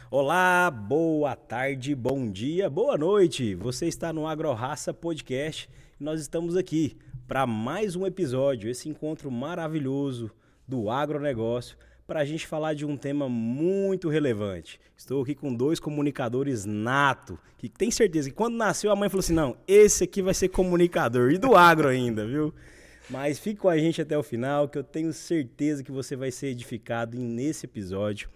Olá, boa tarde, bom dia, boa noite. Você está no AgroRaça Podcast e nós estamos aqui para mais um episódio, esse encontro maravilhoso do agronegócio, para a gente falar de um tema muito relevante. Estou aqui com dois comunicadores nato, que tem certeza que quando nasceu a mãe falou assim, não, esse aqui vai ser comunicador, e do agro ainda, viu? Mas fique com a gente até o final, que eu tenho certeza que você vai ser edificado nesse episódio.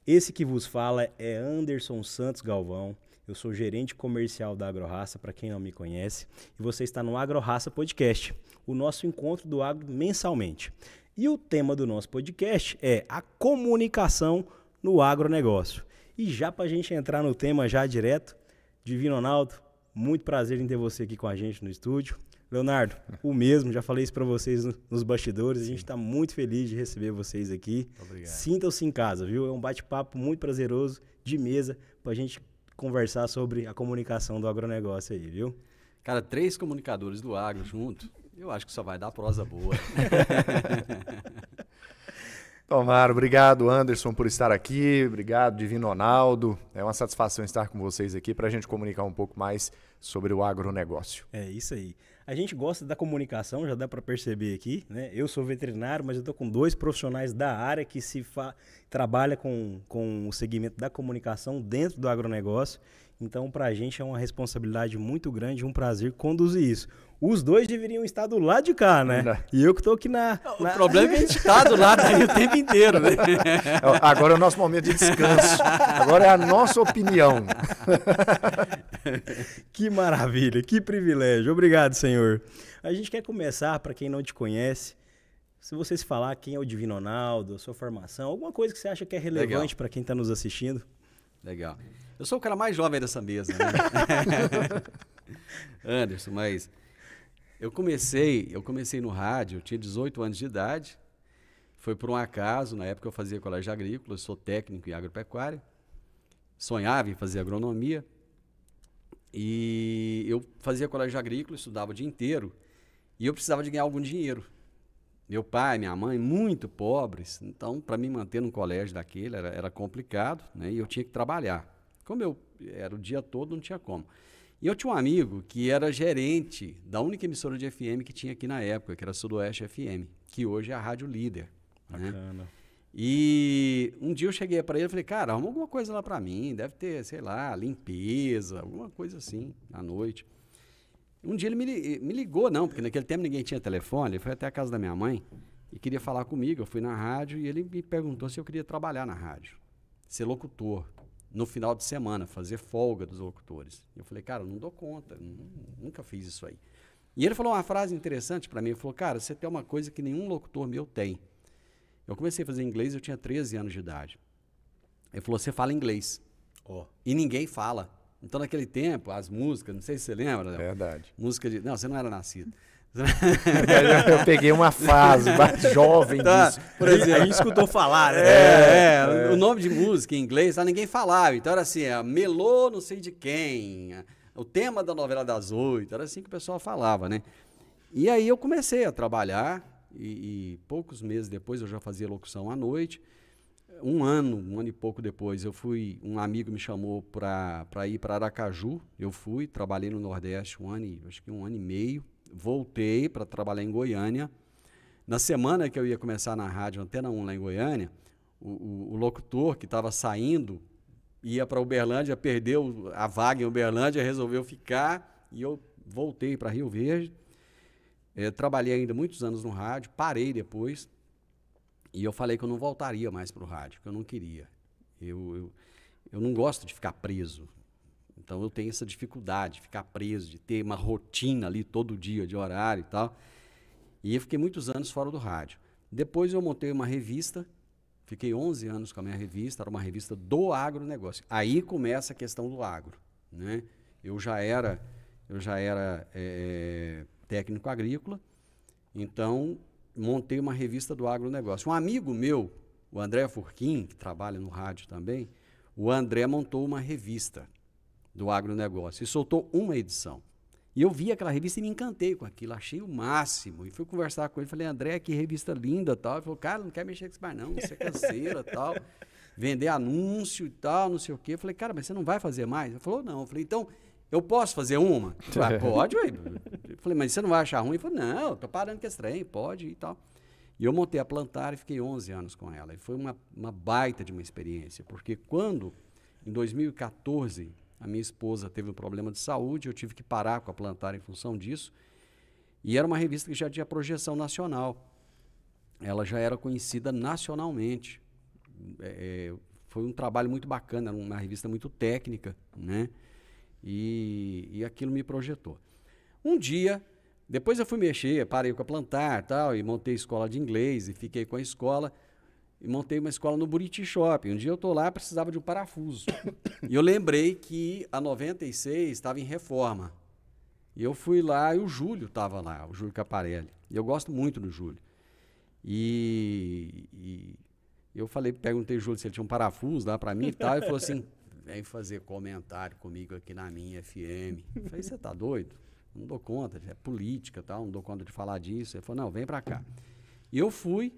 Esse que vos fala é Anderson Santos Galvão. Eu sou gerente comercial da AgroRaça, para quem não me conhece. E você está no AgroRaça Podcast, o nosso encontro do agro mensalmente. E o tema do nosso podcast é a comunicação no agronegócio. E já para a gente entrar no tema já direto, Divino Ronaldo, muito prazer em ter você aqui com a gente no estúdio. Leonardo, o mesmo, já falei isso para vocês nos bastidores, a gente está muito feliz de receber vocês aqui. Obrigado. Sintam-se em casa, viu? É um bate-papo muito prazeroso, de mesa, para a gente conversar sobre a comunicação do agronegócio aí, viu? Cara, 3 comunicadores do agro junto, eu acho que só vai dar prosa boa. Tomara, obrigado Anderson por estar aqui, obrigado Divino Ronaldo, é uma satisfação estar com vocês aqui para a gente comunicar um pouco mais sobre o agronegócio. É isso aí. A gente gosta da comunicação, já dá para perceber aqui, né? Eu sou veterinário, mas eu estou com 2 profissionais da área que trabalham com o segmento da comunicação dentro do agronegócio. Então, para a gente é uma responsabilidade muito grande, um prazer conduzir isso. Os 2 deveriam estar do lado de cá, né? Não. E eu que estou aqui O problema é que a gente está do lado aí o tempo inteiro, né? Agora é o nosso momento de descanso, agora é a nossa opinião. Que maravilha, que privilégio. Obrigado, senhor. A gente quer começar, para quem não te conhece, se você se falar quem é o Divino Ronaldo, a sua formação, alguma coisa que você acha que é relevante para quem está nos assistindo. Legal. Eu sou o cara mais jovem dessa mesa, né? Anderson, mas eu comecei no rádio, eu tinha 18 anos de idade, foi por um acaso, na época eu fazia colégio agrícola, eu sou técnico em agropecuária, sonhava em fazer agronomia, e eu fazia colégio agrícola, estudava o dia inteiro, e eu precisava de ganhar algum dinheiro. Meu pai, minha mãe, muito pobres, então para me manter num colégio daquele era complicado, né? E eu tinha que trabalhar. Como eu era o dia todo, não tinha como. E eu tinha um amigo que era gerente da única emissora de FM que tinha aqui na época, que era a Sudoeste FM, que hoje é a Rádio Líder. Bacana. Né? E um dia eu cheguei para ele e falei, cara, arruma alguma coisa lá para mim, deve ter, sei lá, limpeza, alguma coisa assim, à noite. Um dia ele me ligou, não, porque naquele tempo ninguém tinha telefone, ele foi até a casa da minha mãe e queria falar comigo, eu fui na rádio e ele me perguntou se eu queria trabalhar na rádio, ser locutor, no final de semana, fazer folga dos locutores. Eu falei, cara, eu não dou conta, nunca fiz isso aí. E ele falou uma frase interessante para mim, ele falou, cara, você tem uma coisa que nenhum locutor meu tem. Eu comecei a fazer inglês, eu tinha 13 anos de idade. Ele falou, você fala inglês. Oh. E ninguém fala. Então, naquele tempo, as músicas, não sei se você lembra. Né? Verdade. Música de... Não, você não era nascido. Eu peguei uma fase mais jovem disso. Por exemplo, a gente escutou falar, né? O nome de música em inglês, ninguém falava. Então era assim, melô não sei de quem, o tema da novela das 8, era assim que o pessoal falava, né? E aí eu comecei a trabalhar e poucos meses depois eu já fazia locução à noite. Um ano e pouco depois, um amigo me chamou para ir para Aracaju, eu fui, trabalhei no Nordeste acho que um ano e meio, voltei para trabalhar em Goiânia. Na semana que eu ia começar na rádio Antena 1 lá em Goiânia, o locutor que estava saindo, ia para Uberlândia, perdeu a vaga em Uberlândia, resolveu ficar, e eu voltei para Rio Verde. Trabalhei ainda muitos anos no rádio, parei depois, e eu falei que eu não voltaria mais para o rádio, que eu não queria. Eu não gosto de ficar preso. Então eu tenho essa dificuldade de ficar preso, de ter uma rotina ali todo dia de horário e tal. E eu fiquei muitos anos fora do rádio. Depois eu montei uma revista, fiquei 11 anos com a minha revista, era uma revista do agronegócio. Aí começa a questão do agro, né? Eu já era técnico agrícola, então montei uma revista do agronegócio. Um amigo meu, o André Furquim, que trabalha no rádio também, o André montou uma revista do agronegócio e soltou uma edição. E eu vi aquela revista e me encantei com aquilo, achei o máximo. E fui conversar com ele, falei, André, que revista linda, tal. Ele falou, cara, não quer mexer com isso mais não, isso é canseira, tal. vender anúncio e tal, não sei o quê. Eu falei, cara, mas você não vai fazer mais? Ele falou, não. Eu falei, então, eu posso fazer uma? Eu falei, pode, ué. Eu falei, mas você não vai achar ruim? Ele falou, não, tô parando com esse trem, pode e tal. E eu montei a Plantar e fiquei 11 anos com ela. E foi uma baita de uma experiência, porque quando, em 2014, a minha esposa teve um problema de saúde, eu tive que parar com a Plantar em função disso, e era uma revista que já tinha projeção nacional. Ela já era conhecida nacionalmente. Foi um trabalho muito bacana, era uma revista muito técnica, né? E aquilo me projetou. Um dia, depois eu fui mexer, parei com a Plantar tal, e montei escola de inglês, e fiquei com a escola, e montei uma escola no Buriti Shopping. Um dia eu estou lá, precisava de um parafuso. E eu lembrei que a 96 estava em reforma. E eu fui lá, e o Júlio estava lá, o Júlio Caparelli. E eu gosto muito do Júlio. E eu perguntei ao Júlio se ele tinha um parafuso lá para mim e tal. Ele falou assim, vem fazer comentário comigo aqui na minha FM. Eu falei, você tá doido? Não dou conta, é política e tal, não dou conta de falar disso. Ele falou, não, vem para cá. E eu fui,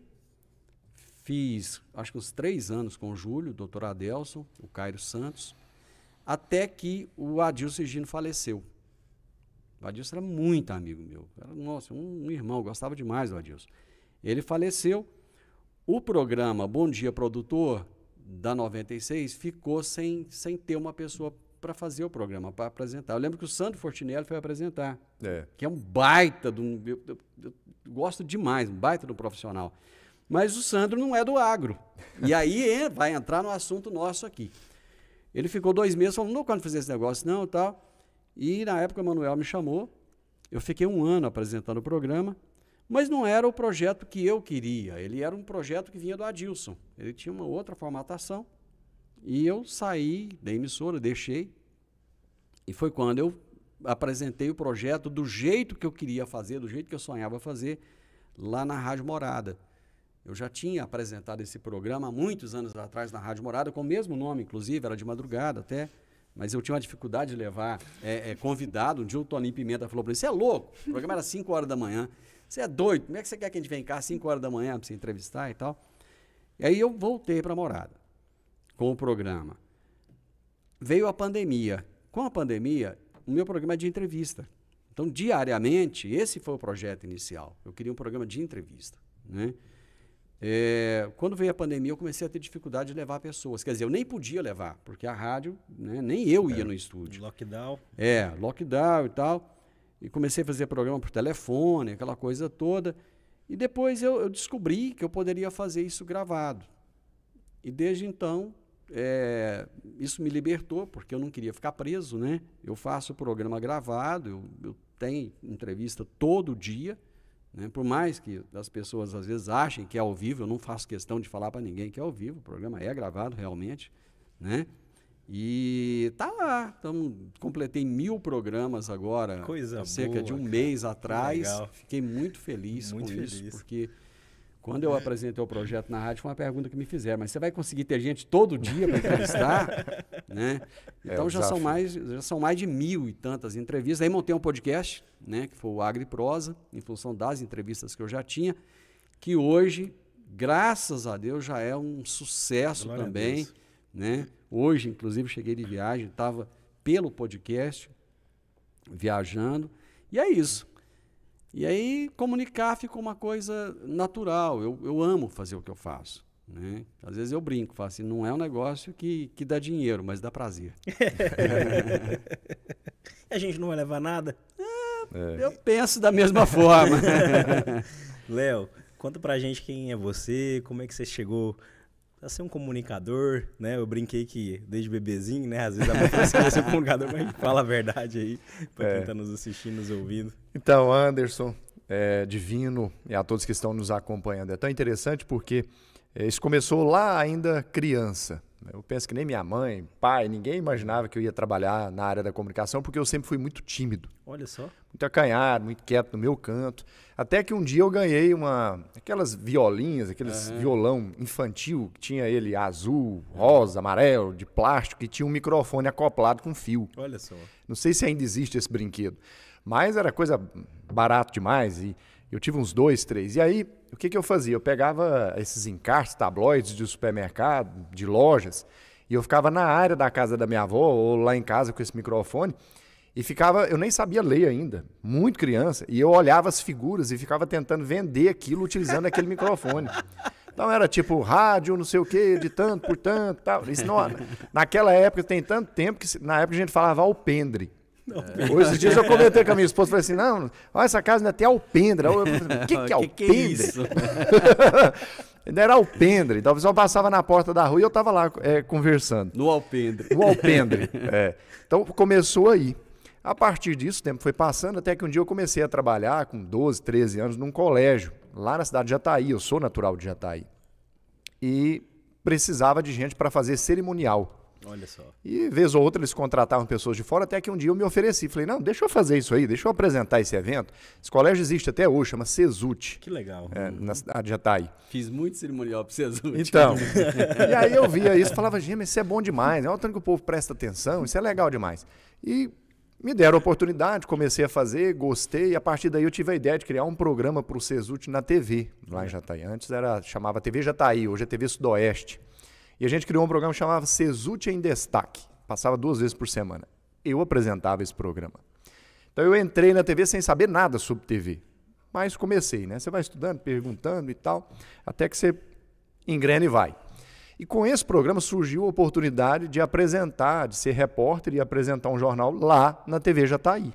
fiz acho que uns 3 anos com o Júlio, o doutor Adelson, o Cairo Santos, até que o Adilson Gino faleceu. O Adilson era muito amigo meu. Era, nossa, um irmão, gostava demais do Adilson. Ele faleceu. O programa Bom Dia Produtor, da 96, ficou sem ter uma pessoa para fazer o programa, para apresentar. Eu lembro que o Sandro Fortinelli foi apresentar, que é um baita, eu gosto demais, um baita do profissional. Mas o Sandro não é do agro. E aí vai entrar no assunto nosso aqui. Ele ficou 2 meses falando, não quando fazer esse negócio não e tal. E na época o Manuel me chamou, eu fiquei 1 ano apresentando o programa, mas não era o projeto que eu queria, ele era um projeto que vinha do Adilson, ele tinha uma outra formatação, e eu saí da emissora, deixei, e foi quando eu apresentei o projeto do jeito que eu queria fazer, do jeito que eu sonhava fazer, lá na Rádio Morada. Eu já tinha apresentado esse programa há muitos anos atrás na Rádio Morada, com o mesmo nome, inclusive, era de madrugada até, mas eu tinha uma dificuldade de levar convidado. Um dia o Toninho Pimenta falou para ele, você é louco? O programa era 5 horas da manhã. Você é doido? Como é que você quer que a gente venha cá às 5 horas da manhã para você entrevistar e tal? E aí eu voltei para a Morada com o programa. Veio a pandemia. Com a pandemia, o meu programa é de entrevista. Então, diariamente, esse foi o projeto inicial. Eu queria um programa de entrevista, né? Quando veio a pandemia, eu comecei a ter dificuldade de levar pessoas. Quer dizer, eu nem podia levar, porque a rádio, né, nem eu ia no estúdio. Lockdown. Lockdown e tal. E comecei a fazer programa por telefone, aquela coisa toda. E depois eu descobri que eu poderia fazer isso gravado. E desde então, isso me libertou, porque eu não queria ficar preso, né? Eu faço o programa gravado, eu tenho entrevista todo dia. Né? Por mais que as pessoas às vezes achem que é ao vivo, eu não faço questão de falar para ninguém que é ao vivo, o programa é gravado realmente, né? E tá lá, completei 1000 programas agora, cerca de um mês atrás, fiquei muito feliz com isso, porque quando eu apresentei o projeto na rádio foi uma pergunta que me fizeram, mas você vai conseguir ter gente todo dia para entrevistar? Né? Então já são mais de 1000 e tantas entrevistas. Aí montei um podcast, né, que foi o Agriprosa, em função das entrevistas que eu já tinha, que hoje, graças a Deus, já é um sucesso também. Né? Hoje, inclusive, cheguei de viagem, estava pelo podcast, viajando, e é isso. E aí, comunicar ficou uma coisa natural. Eu amo fazer o que eu faço. Né? Às vezes eu brinco, falo assim, não é um negócio que dá dinheiro, mas dá prazer. A gente não vai levar nada? Eu penso da mesma forma. Léo, conta pra gente quem é você, como é que você chegou a ser um comunicador, né? Eu brinquei que desde bebezinho, né? Às vezes a mãe fala assim, ser um comunicador, mas a gente fala a verdade aí, pra quem tá nos assistindo, nos ouvindo. Então, Anderson, Divino e a todos que estão nos acompanhando, é tão interessante porque isso começou lá ainda criança. Eu penso que nem minha mãe, pai, ninguém imaginava que eu ia trabalhar na área da comunicação, porque eu sempre fui muito tímido. Olha só. Muito acanhado, muito quieto no meu canto. Até que um dia eu ganhei aquelas violinhas, aqueles violão infantil, que tinha ele azul, rosa, amarelo, de plástico, que tinha um microfone acoplado com fio. Olha só. Não sei se ainda existe esse brinquedo, mas era coisa barato demais. E Eu tive uns 2, 3. E aí, o que eu fazia? Eu pegava esses encartes, tabloides de supermercado, de lojas, e eu ficava na área da casa da minha avó, ou lá em casa com esse microfone, e ficava, eu nem sabia ler ainda, muito criança, e eu olhava as figuras e ficava tentando vender aquilo utilizando aquele microfone. Então era tipo rádio, não sei o quê, de tanto por tanto, tal. Isso não, naquela época, tem tanto tempo que na época a gente falava alpendre. Hoje esses dias eu comentei com a minha esposa, falei assim, não, olha, essa casa ainda tem alpendre. O que é alpendre? Que é isso? Ainda era alpendre. Então o pessoal passava na porta da rua e eu estava lá conversando. No alpendre. No alpendre, Então começou aí. A partir disso, o tempo foi passando, até que um dia eu comecei a trabalhar com 12, 13 anos num colégio, lá na cidade de Jataí. Eu sou natural de Jataí. E precisava de gente para fazer cerimonial. Olha só. E, vez ou outra, eles contratavam pessoas de fora, até que um dia eu me ofereci. Falei, não, deixa eu fazer isso aí, deixa eu apresentar esse evento. Esse colégio existe até hoje, chama Cesut. Que legal. Na cidade de Jataí. Fiz muito cerimonial pra vocês. Então, e aí eu via isso e falava, gente, mas isso é bom demais, é o tanto que o povo presta atenção, isso é legal demais. E me deram a oportunidade, comecei a fazer, gostei, e a partir daí eu tive a ideia de criar um programa para o Cesut na TV, lá em Jataí. Antes chamava TV Jataí, hoje é TV Sudoeste. E a gente criou um programa que chamava Cesut em Destaque. Passava 2 vezes por semana. Eu apresentava esse programa. Então eu entrei na TV sem saber nada sobre TV. Mas comecei, né? Você vai estudando, perguntando e tal, até que você engrena e vai. E com esse programa surgiu a oportunidade de apresentar, de ser repórter e apresentar um jornal lá na TV Jataí.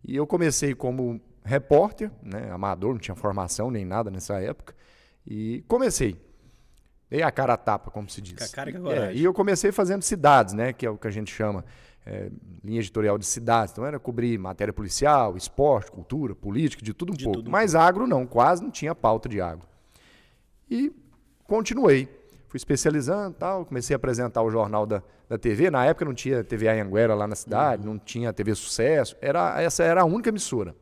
E eu comecei como repórter, né, amador, não tinha formação nem nada nessa época, e comecei. Dei a cara a tapa, como se diz. Com a cara e com a coragem. E eu comecei fazendo cidades, né, que é o que a gente chama linha editorial de cidades. Então era cobrir matéria policial, esporte, cultura, política, de tudo um pouco. Mas agro não, quase não tinha pauta de agro. E continuei. Fui especializando e tal, comecei a apresentar o jornal da TV. Na época não tinha TV Anhanguera lá na cidade, não tinha TV Sucesso. Essa era a única emissora.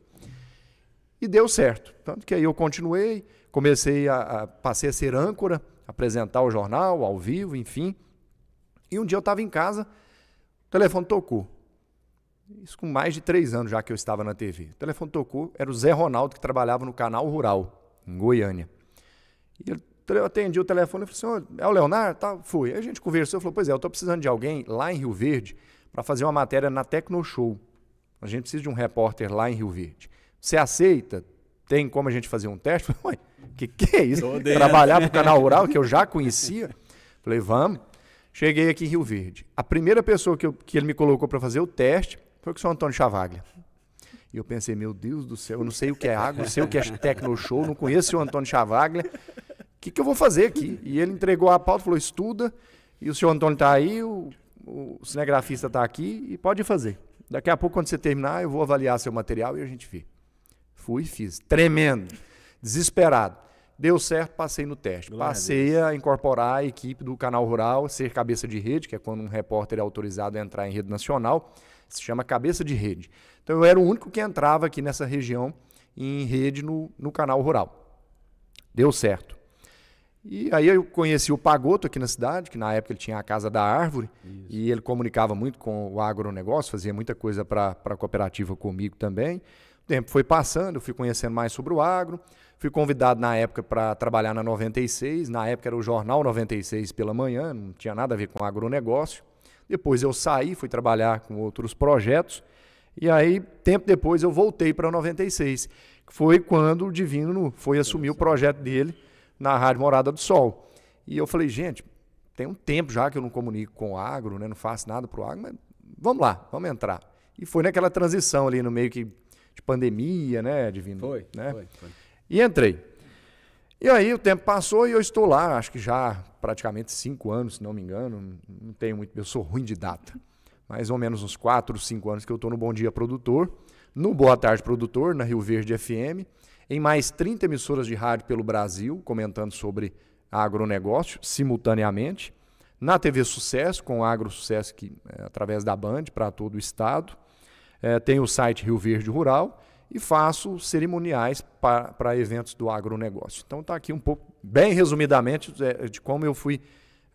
E deu certo. Tanto que aí eu continuei, passei a ser âncora, apresentar o jornal ao vivo, enfim. E um dia eu estava em casa, o telefone tocou. Isso com mais de 3 anos já que eu estava na TV. O telefone tocou, era o Zé Ronaldo, que trabalhava no Canal Rural, em Goiânia. E eu atendi o telefone e falei assim, é o Leonardo? Tá, fui. Aí a gente conversou, falou, pois é, eu estou precisando de alguém lá em Rio Verde para fazer uma matéria na Tecnoshow. A gente precisa de um repórter lá em Rio Verde. Você aceita? Tem como a gente fazer um teste? Falei, que é isso? Trabalhar para o Canal Rural, que eu já conhecia. Falei, vamos. Cheguei aqui em Rio Verde. A primeira pessoa que ele me colocou para fazer o teste foi o senhor Antônio Chavaglia. E eu pensei, meu Deus do céu, eu não sei o que é água, não sei o que é Tecnoshow, não conheço o Antônio Chavaglia. O que eu vou fazer aqui? E ele entregou a pauta, falou, estuda, e o senhor Antônio está aí, o cinegrafista está aqui, e pode fazer. Daqui a pouco, quando você terminar, eu vou avaliar seu material e a gente vê. Fui e fiz. Tremendo, desesperado. Deu certo, passei no teste. Passei a incorporar a equipe do Canal Rural, ser cabeça de rede, que é quando um repórter é autorizado a entrar em rede nacional, se chama cabeça de rede. Então eu era o único que entrava aqui nessa região em rede no Canal Rural. Deu certo. E aí eu conheci o Pagoto aqui na cidade, que na época ele tinha a Casa da Árvore, e ele comunicava muito com o agronegócio, fazia muita coisa para a cooperativa comigo também. O tempo foi passando, eu fui conhecendo mais sobre o agro, fui convidado na época para trabalhar na 96, na época era o Jornal 96 pela manhã, não tinha nada a ver com agronegócio. Depois eu saí, fui trabalhar com outros projetos, e aí, tempo depois, eu voltei para a 96, que foi quando o Divino foi assumir o projeto dele na Rádio Morada do Sol. E eu falei, gente, tem um tempo já que eu não comunico com o agro, né, não faço nada para o agro, mas vamos lá, vamos entrar. E foi naquela transição ali no meio de pandemia, né, Divino? Foi. E entrei. E aí o tempo passou e eu estou lá, acho que já praticamente 5 anos, se não me engano, não tenho muito, eu sou ruim de data. Mais ou menos uns 4, 5 anos que eu estou no Bom Dia Produtor, no Boa Tarde Produtor, na Rio Verde FM, em mais 30 emissoras de rádio pelo Brasil, comentando sobre agronegócio simultaneamente, na TV Sucesso, com o Agro Sucesso através da Band para todo o estado, tem o site Rio Verde Rural e faço cerimoniais para eventos do agronegócio. Então está aqui um pouco, bem resumidamente, de como eu fui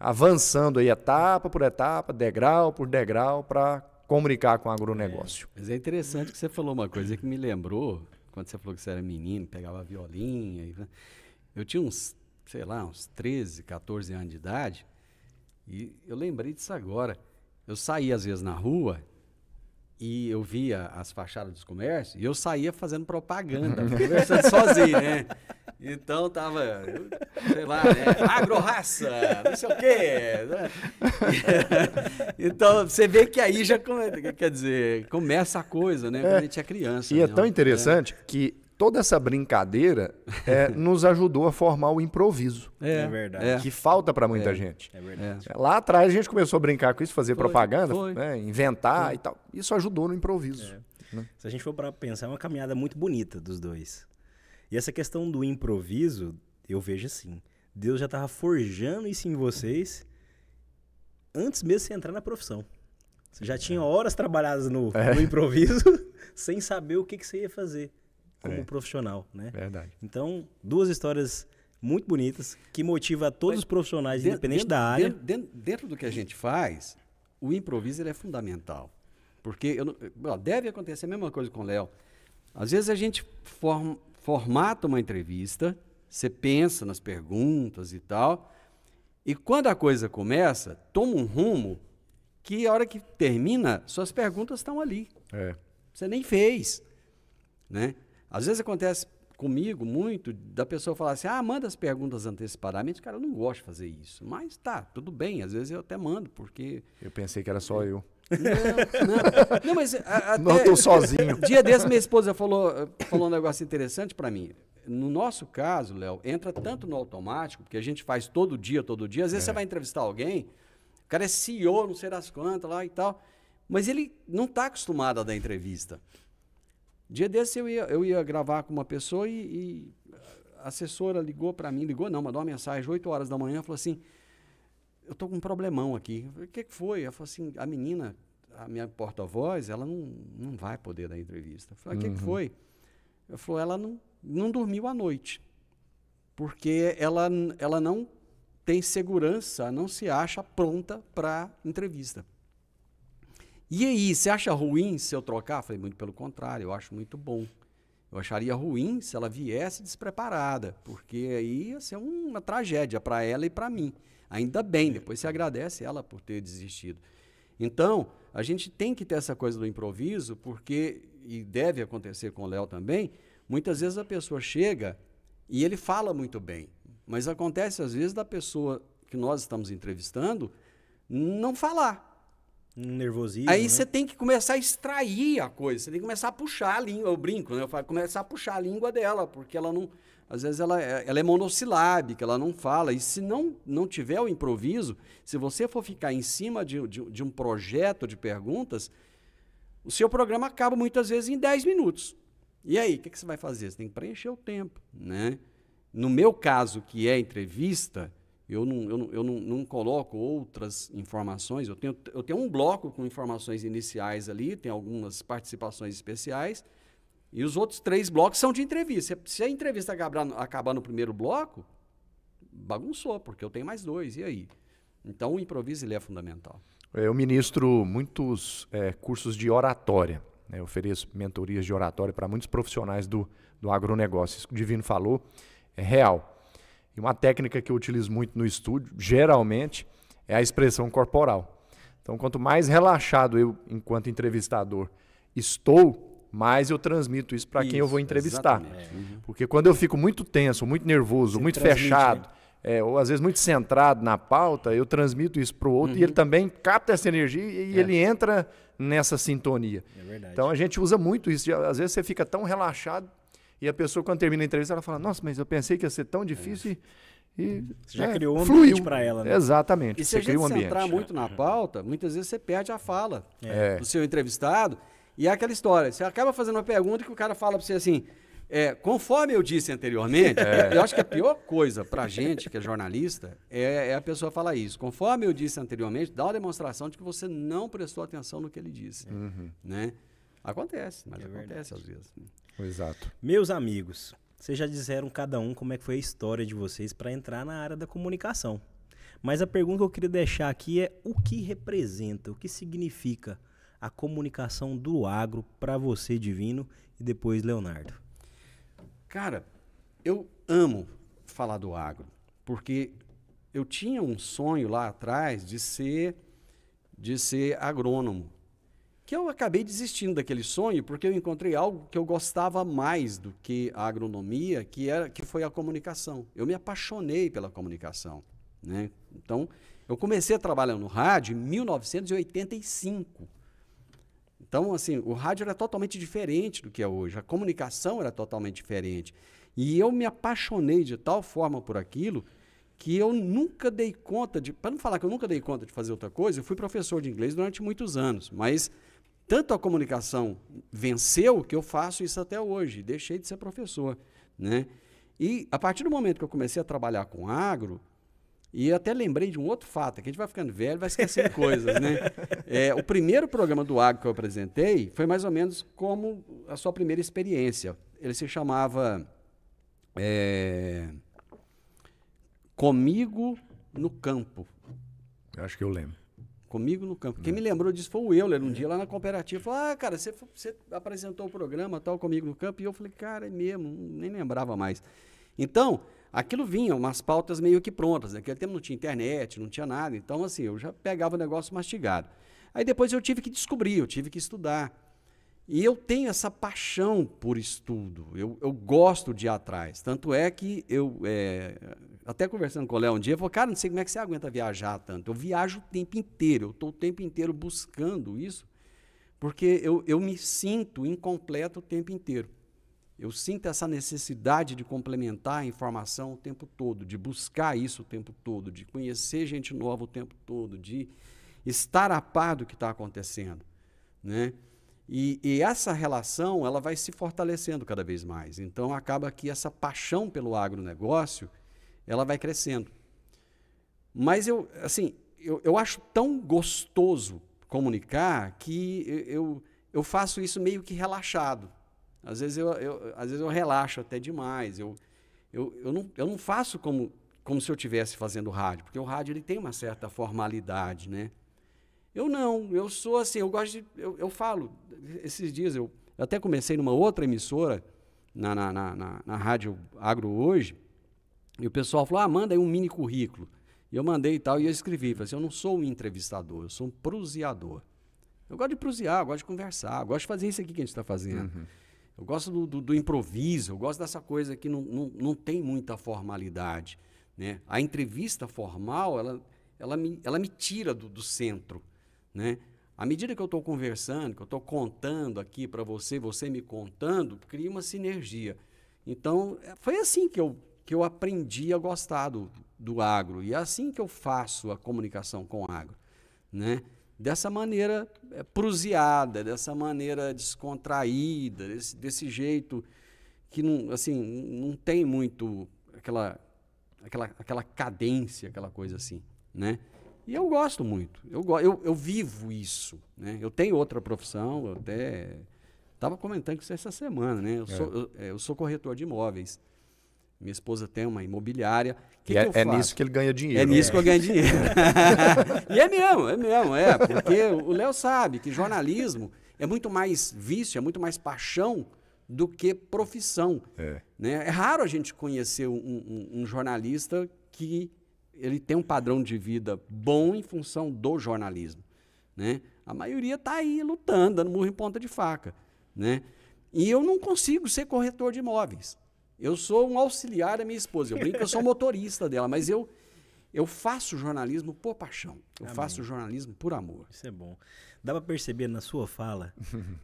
avançando aí etapa por etapa, degrau por degrau, para comunicar com o agronegócio. Mas é interessante que você falou uma coisa que me lembrou quando você falou que você era menino, pegava violinha. Eu tinha uns, sei lá, uns 13, 14 anos de idade, e eu lembrei disso agora. Eu saía às vezes na rua e eu via as fachadas dos comércios e eu saía fazendo propaganda, conversando sozinho, né? Então tava, sei lá, né? Agrorraça, não sei o quê. Né? Então você vê que aí já, quer dizer, começa a coisa, né? Quando a gente é criança. E né? é tão interessante que toda essa brincadeira nos ajudou a formar o improviso. É verdade. Que falta para muita gente. É verdade. Lá atrás a gente começou a brincar com isso, fazer propaganda, foi. né, inventar e tal. Isso ajudou no improviso. Né? Se a gente for para pensar, é uma caminhada muito bonita dos dois. E essa questão do improviso, eu vejo assim, Deus já estava forjando isso em vocês antes mesmo de você entrar na profissão. Você já tinha horas trabalhadas no improviso, sem saber o que você ia fazer como profissional, né? Verdade. Então, duas histórias muito bonitas, que motivam a todos os profissionais, independente da área. Dentro do que a gente faz, o improviso ele é fundamental. Porque deve acontecer a mesma coisa com o Léo. Às vezes a gente formata uma entrevista, você pensa nas perguntas e tal, e quando a coisa começa, toma um rumo que a hora que termina, suas perguntas estão ali. Você nem fez. Né? Às vezes acontece comigo muito da pessoa falar assim, manda as perguntas antecipadamente. Cara, eu não gosto de fazer isso. Mas tá, tudo bem, às vezes eu até mando, porque... Eu pensei que era só eu. Não, mas não estou sozinho. Dia desse, minha esposa falou um negócio interessante para mim. No nosso caso, Léo, entra tanto no automático, porque a gente faz todo dia. Às vezes você vai entrevistar alguém, o cara é CEO, não sei das quantas lá e tal, mas ele não está acostumado a dar entrevista. Dia desse eu ia gravar com uma pessoa e a assessora mandou uma mensagem, 8 horas da manhã, falou assim, eu estou com um problemão aqui. O que foi? Ela falou assim, a menina, a minha porta-voz, ela não vai poder dar entrevista. Eu falei, o que foi? Ela falou, ela não dormiu à noite, porque ela não tem segurança, não se acha pronta para entrevista. E aí, você acha ruim se eu trocar? Eu falei, muito pelo contrário, eu acho muito bom. Eu acharia ruim se ela viesse despreparada, porque aí ia ser uma tragédia para ela e para mim. Ainda bem, depois você agradece ela por ter desistido. Então, a gente tem que ter essa coisa do improviso, porque, e deve acontecer com o Léo também, muitas vezes a pessoa chega e ele fala muito bem, mas acontece às vezes da pessoa que nós estamos entrevistando não falar. Nervosismo. Aí você tem que começar a extrair a coisa, você tem que começar a puxar a língua, eu brinco, né? Eu falo, começar a puxar a língua dela, porque ela não, às vezes ela é monossilábica, ela não fala, e se não tiver o improviso, se você for ficar em cima de um projeto de perguntas, o seu programa acaba muitas vezes em 10 minutos. E aí, o que você vai fazer? Você tem que preencher o tempo, né? No meu caso, que é entrevista, eu não coloco outras informações, eu tenho um bloco com informações iniciais ali, tem algumas participações especiais, e os outros 3 blocos são de entrevista. Se a entrevista acabar no primeiro bloco, bagunçou, porque eu tenho mais 2, e aí? Então o improviso ele é fundamental. Eu ministro muitos cursos de oratória, né? Eu ofereço mentorias de oratória para muitos profissionais do agronegócio. Isso que o Divino falou é real. E uma técnica que eu utilizo muito no estúdio, geralmente, é a expressão corporal. Então, quanto mais relaxado eu, enquanto entrevistador, estou, mais eu transmito isso para quem eu vou entrevistar. Porque quando eu fico muito tenso, muito nervoso, muito fechado, ou às vezes muito centrado na pauta, eu transmito isso para o outro e ele também capta essa energia e ele entra nessa sintonia. É verdade. Então, a gente usa muito isso. Às vezes você fica tão relaxado, e a pessoa, quando termina a entrevista, ela fala, nossa, mas eu pensei que ia ser tão difícil e você já criou um fluiu ambiente para ela, né? Exatamente. E se a gente centrar muito na pauta, muitas vezes você perde a fala do seu entrevistado. E é aquela história, você acaba fazendo uma pergunta que o cara fala para você assim, conforme eu disse anteriormente, eu acho que a pior coisa para a gente, que é jornalista, é a pessoa falar isso. Conforme eu disse anteriormente, dá uma demonstração de que você não prestou atenção no que ele disse. Né? Acontece, mas acontece às vezes. Exato. Meus amigos, vocês já disseram cada um como é que foi a história de vocês para entrar na área da comunicação. Mas a pergunta que eu queria deixar aqui é o que representa, o que significa a comunicação do agro para você, Divino, e depois Leonardo? Cara, eu amo falar do agro, porque eu tinha um sonho lá atrás de ser agrônomo, que eu acabei desistindo daquele sonho porque eu encontrei algo que eu gostava mais do que a agronomia, que foi a comunicação. Eu me apaixonei pela comunicação, né? Então, eu comecei a trabalhar no rádio em 1985. Então, assim, o rádio era totalmente diferente do que é hoje, a comunicação era totalmente diferente. E eu me apaixonei de tal forma por aquilo que eu nunca dei conta de... Para não falar que eu nunca dei conta de fazer outra coisa, eu fui professor de inglês durante muitos anos, mas tanto a comunicação venceu que eu faço isso até hoje, deixei de ser professor, né? E a partir do momento que eu comecei a trabalhar com agro, e até lembrei de um outro fato, que a gente vai ficando velho, vai esquecendo coisas, né? O primeiro programa do agro que eu apresentei foi mais ou menos como a sua primeira experiência. Ele se chamava Comigo no Campo. Eu acho que eu lembro. Comigo no Campo. Quem me lembrou disso foi o Euler, um dia lá na cooperativa. Falou, cara, você apresentou o programa tal, Comigo no Campo. E eu falei, cara, é mesmo, nem lembrava mais. Então, aquilo vinha, umas pautas meio que prontas. Naquele tempo não tinha internet, não tinha nada. Então, assim, eu já pegava o negócio mastigado. Aí depois eu tive que descobrir, eu tive que estudar. E eu tenho essa paixão por estudo. Eu gosto de ir atrás. Tanto é que eu... até conversando com o Léo um dia, eu falei, cara, não sei como é que você aguenta viajar tanto. Eu viajo o tempo inteiro, eu estou o tempo inteiro buscando isso, porque eu me sinto incompleto o tempo inteiro. Eu sinto essa necessidade de complementar a informação o tempo todo, de buscar isso o tempo todo, de conhecer gente nova o tempo todo, de estar a par do que está acontecendo, né? E essa relação, ela vai se fortalecendo cada vez mais. Então, acaba que essa paixão pelo agronegócio, ela vai crescendo. Mas eu acho tão gostoso comunicar que eu faço isso meio que relaxado. Às vezes eu relaxo até demais. Eu não faço como se eu estivesse fazendo rádio, porque o rádio ele tem uma certa formalidade, né? Eu sou assim, eu gosto de... Eu falo, esses dias eu até comecei numa outra emissora, na Rádio Agro Hoje, e o pessoal falou, manda aí um mini currículo. E eu mandei e tal, e eu escrevi, falei assim, eu não sou um entrevistador, eu sou um proseador. Eu gosto de prosear, eu gosto de conversar, eu gosto de fazer isso aqui que a gente está fazendo. Uhum. Eu gosto do improviso, eu gosto dessa coisa que não tem muita formalidade, né? A entrevista formal, ela me tira do centro, né? À medida que eu estou conversando, que eu estou contando aqui para você, você me contando, cria uma sinergia. Então, foi assim que eu aprendi a gostar do agro. E é assim que eu faço a comunicação com o agro, né? Dessa maneira proseada, dessa maneira descontraída, desse jeito que não tem muito aquela cadência, aquela coisa assim, né? E eu gosto muito, eu vivo isso, né? Eu tenho outra profissão, eu até estava comentando isso essa semana, né? Eu sou corretor de imóveis. Minha esposa tem uma imobiliária. Que eu faço? Nisso que ele ganha dinheiro. É nisso que eu ganho dinheiro. E é mesmo, porque o Léo sabe que jornalismo é muito mais vício, é muito mais paixão do que profissão. Né? É raro a gente conhecer um jornalista que ele tem um padrão de vida bom em função do jornalismo, né? A maioria está aí lutando, dando murro em ponta de faca, né? E eu não consigo ser corretor de imóveis. Eu sou um auxiliar da minha esposa. Eu brinco que eu sou motorista dela, mas eu faço jornalismo por paixão. Eu faço jornalismo por amor. Isso é bom. Dá para perceber na sua fala,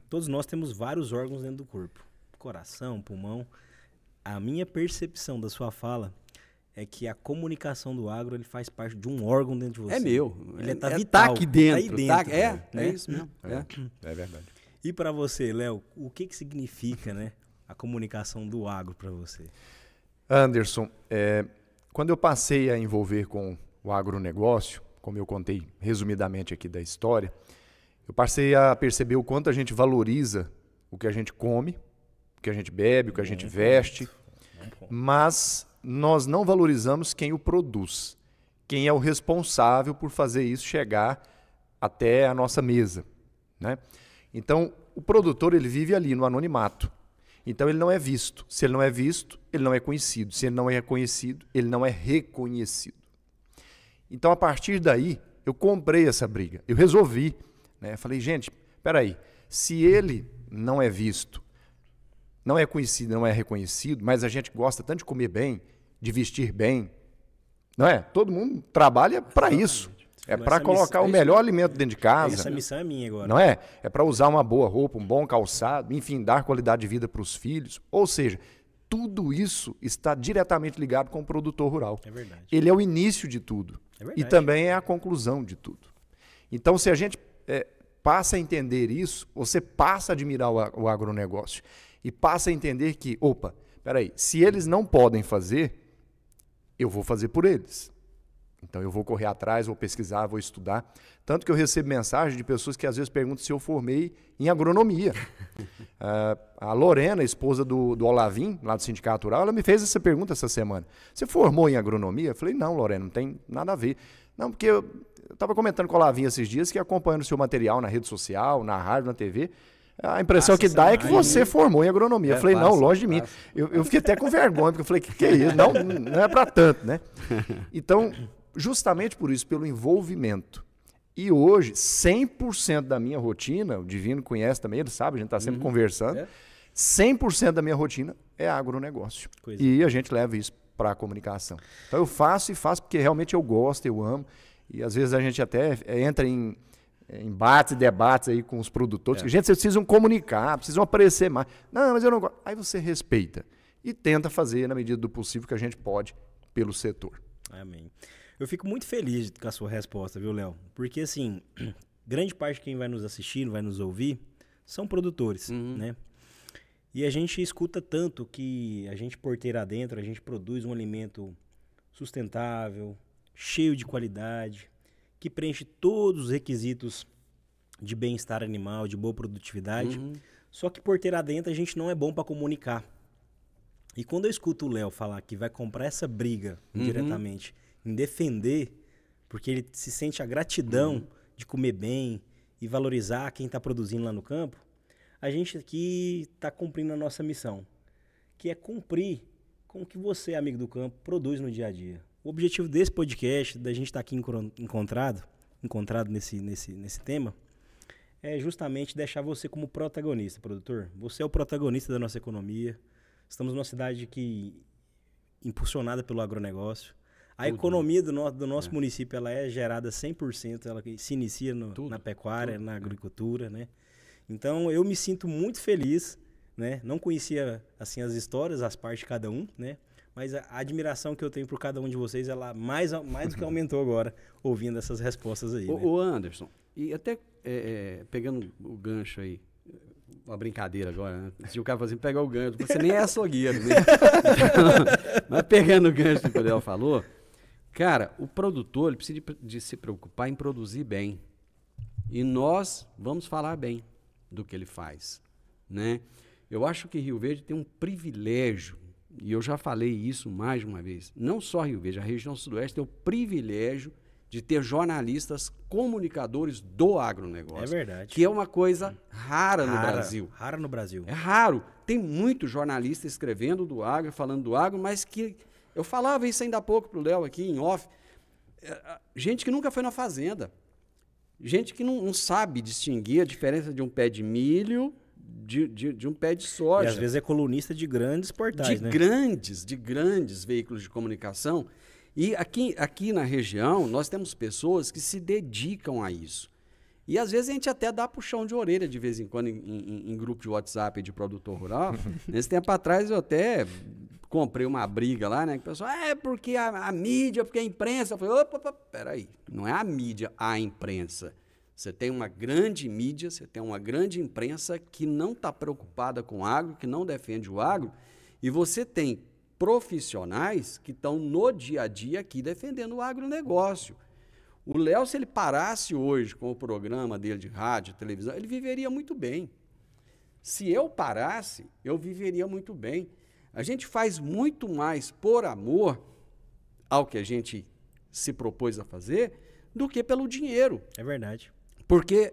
todos nós temos vários órgãos dentro do corpo. Coração, pulmão. A minha percepção da sua fala é que a comunicação do agro ele faz parte de um órgão dentro de você. É meu. Ele tá vital. Tá aqui dentro. Tá aí dentro. É isso mesmo. É verdade. E para você, Léo, o que significa, né, a comunicação do agro para você? Anderson, quando eu passei a envolver com o agronegócio, como eu contei resumidamente aqui da história, eu passei a perceber o quanto a gente valoriza o que a gente come, o que a gente bebe, o que a gente veste, mas nós não valorizamos quem o produz, quem é o responsável por fazer isso chegar até a nossa mesa, né? Então, o produtor ele vive ali no anonimato. Então ele não é visto. Se ele não é visto, ele não é conhecido. Se ele não é reconhecido, ele não é reconhecido. Então, a partir daí, eu comprei essa briga. Eu resolvi, né? Falei, gente, peraí, se ele não é visto, não é conhecido, não é reconhecido, mas a gente gosta tanto de comer bem, de vestir bem, não é? Todo mundo trabalha para isso. É para colocar o melhor alimento dentro de casa. Essa missão é minha agora. Não é? É para usar uma boa roupa, um bom calçado, enfim, dar qualidade de vida para os filhos. Ou seja, tudo isso está diretamente ligado com o produtor rural. É verdade. Ele é o início de tudo. É verdade. E também é a conclusão de tudo. Então, se a gente passa a entender isso, você passa a admirar o agronegócio e passa a entender que, opa, peraí, se eles não podem fazer, eu vou fazer por eles. Então, eu vou correr atrás, vou pesquisar, vou estudar. Tanto que eu recebo mensagem de pessoas que às vezes perguntam se eu formei em agronomia. A Lorena, esposa do Olavim, lá do Sindicato Rural, ela me fez essa pergunta essa semana. Você formou em agronomia? Eu falei, não, Lorena, não tem nada a ver. Não, porque eu estava comentando com o Olavim esses dias que acompanhando o seu material na rede social, na rádio, na TV, a impressão que dá é que você formou em agronomia. Eu falei, não, longe de mim. Eu fiquei até com vergonha, porque eu falei, que é isso? Não é para tanto, né? Então, justamente por isso, pelo envolvimento. E hoje, 100% da minha rotina, o Divino conhece também, ele sabe, a gente está sempre conversando, 100% da minha rotina é agronegócio. E a gente leva isso para a comunicação. Então eu faço porque realmente eu gosto, eu amo. E às vezes a gente até entra em embates e debates aí com os produtores. Gente, vocês precisam comunicar, precisam aparecer mais. Não, mas eu não gosto. Aí você respeita e tenta fazer, na medida do possível, que a gente pode pelo setor. Amém. Eu fico muito feliz com a sua resposta, viu, Léo? Porque, assim, grande parte de quem vai nos assistir, vai nos ouvir, são produtores, né? E a gente escuta tanto que a gente, porteira adentro, a gente produz um alimento sustentável, cheio de qualidade, que preenche todos os requisitos de bem-estar animal, de boa produtividade. Só que porteira adentro a gente não é bom para comunicar. E quando eu escuto o Léo falar que vai comprar essa briga diretamente em defender, porque ele se sente a gratidão de comer bem e valorizar quem está produzindo lá no campo, a gente aqui está cumprindo a nossa missão, que é cumprir com o que você, amigo do campo, produz no dia a dia. O objetivo desse podcast, da gente estar aqui encontrado nesse tema, é justamente deixar você como protagonista, produtor. Você é o protagonista da nossa economia. Estamos numa cidade impulsionada pelo agronegócio. A economia do nosso município ela é gerada 100%, ela se inicia na pecuária, na agricultura, né? Então, eu me sinto muito feliz, né? Não conhecia assim, as histórias, as partes de cada um, né? Mas a admiração que eu tenho por cada um de vocês, ela mais do que aumentou agora, ouvindo essas respostas aí. Ô Anderson, e até pegando o gancho aí, uma brincadeira agora, né? Se o cara fala assim, pegar o gancho, você nem é açougueiro, né? Mas pegando o gancho que o Léo falou, cara, o produtor ele precisa de se preocupar em produzir bem. E nós vamos falar bem do que ele faz, né? Eu acho que Rio Verde tem um privilégio, e eu já falei isso mais de uma vez, não só Rio Verde, a região sudoeste tem o privilégio de ter jornalistas comunicadores do agronegócio. É verdade. Que é uma coisa rara no Brasil. Rara no Brasil. É raro. Tem muito jornalista escrevendo do agro, falando do agro, mas que... Eu falava isso ainda há pouco para o Léo aqui, em off. Gente que nunca foi na fazenda. Gente que não sabe distinguir a diferença de um pé de milho de um pé de soja. E às vezes é colunista de grandes portais, né? De grandes veículos de comunicação. E aqui na região, nós temos pessoas que se dedicam a isso. E às vezes a gente até dá puxão de orelha de vez em quando em grupo de WhatsApp de produtor rural. Nesse tempo atrás eu até comprei uma briga lá, né? Que o pessoal, porque a mídia, porque a imprensa. Eu falei, opa, peraí, não é a mídia, a imprensa. Você tem uma grande mídia, você tem uma grande imprensa que não está preocupada com o agro, que não defende o agro, e você tem profissionais que estão no dia a dia aqui defendendo o agronegócio. O Léo, se ele parasse hoje com o programa dele de rádio, televisão, ele viveria muito bem. Se eu parasse, eu viveria muito bem. A gente faz muito mais por amor ao que a gente se propôs a fazer do que pelo dinheiro. É verdade. Porque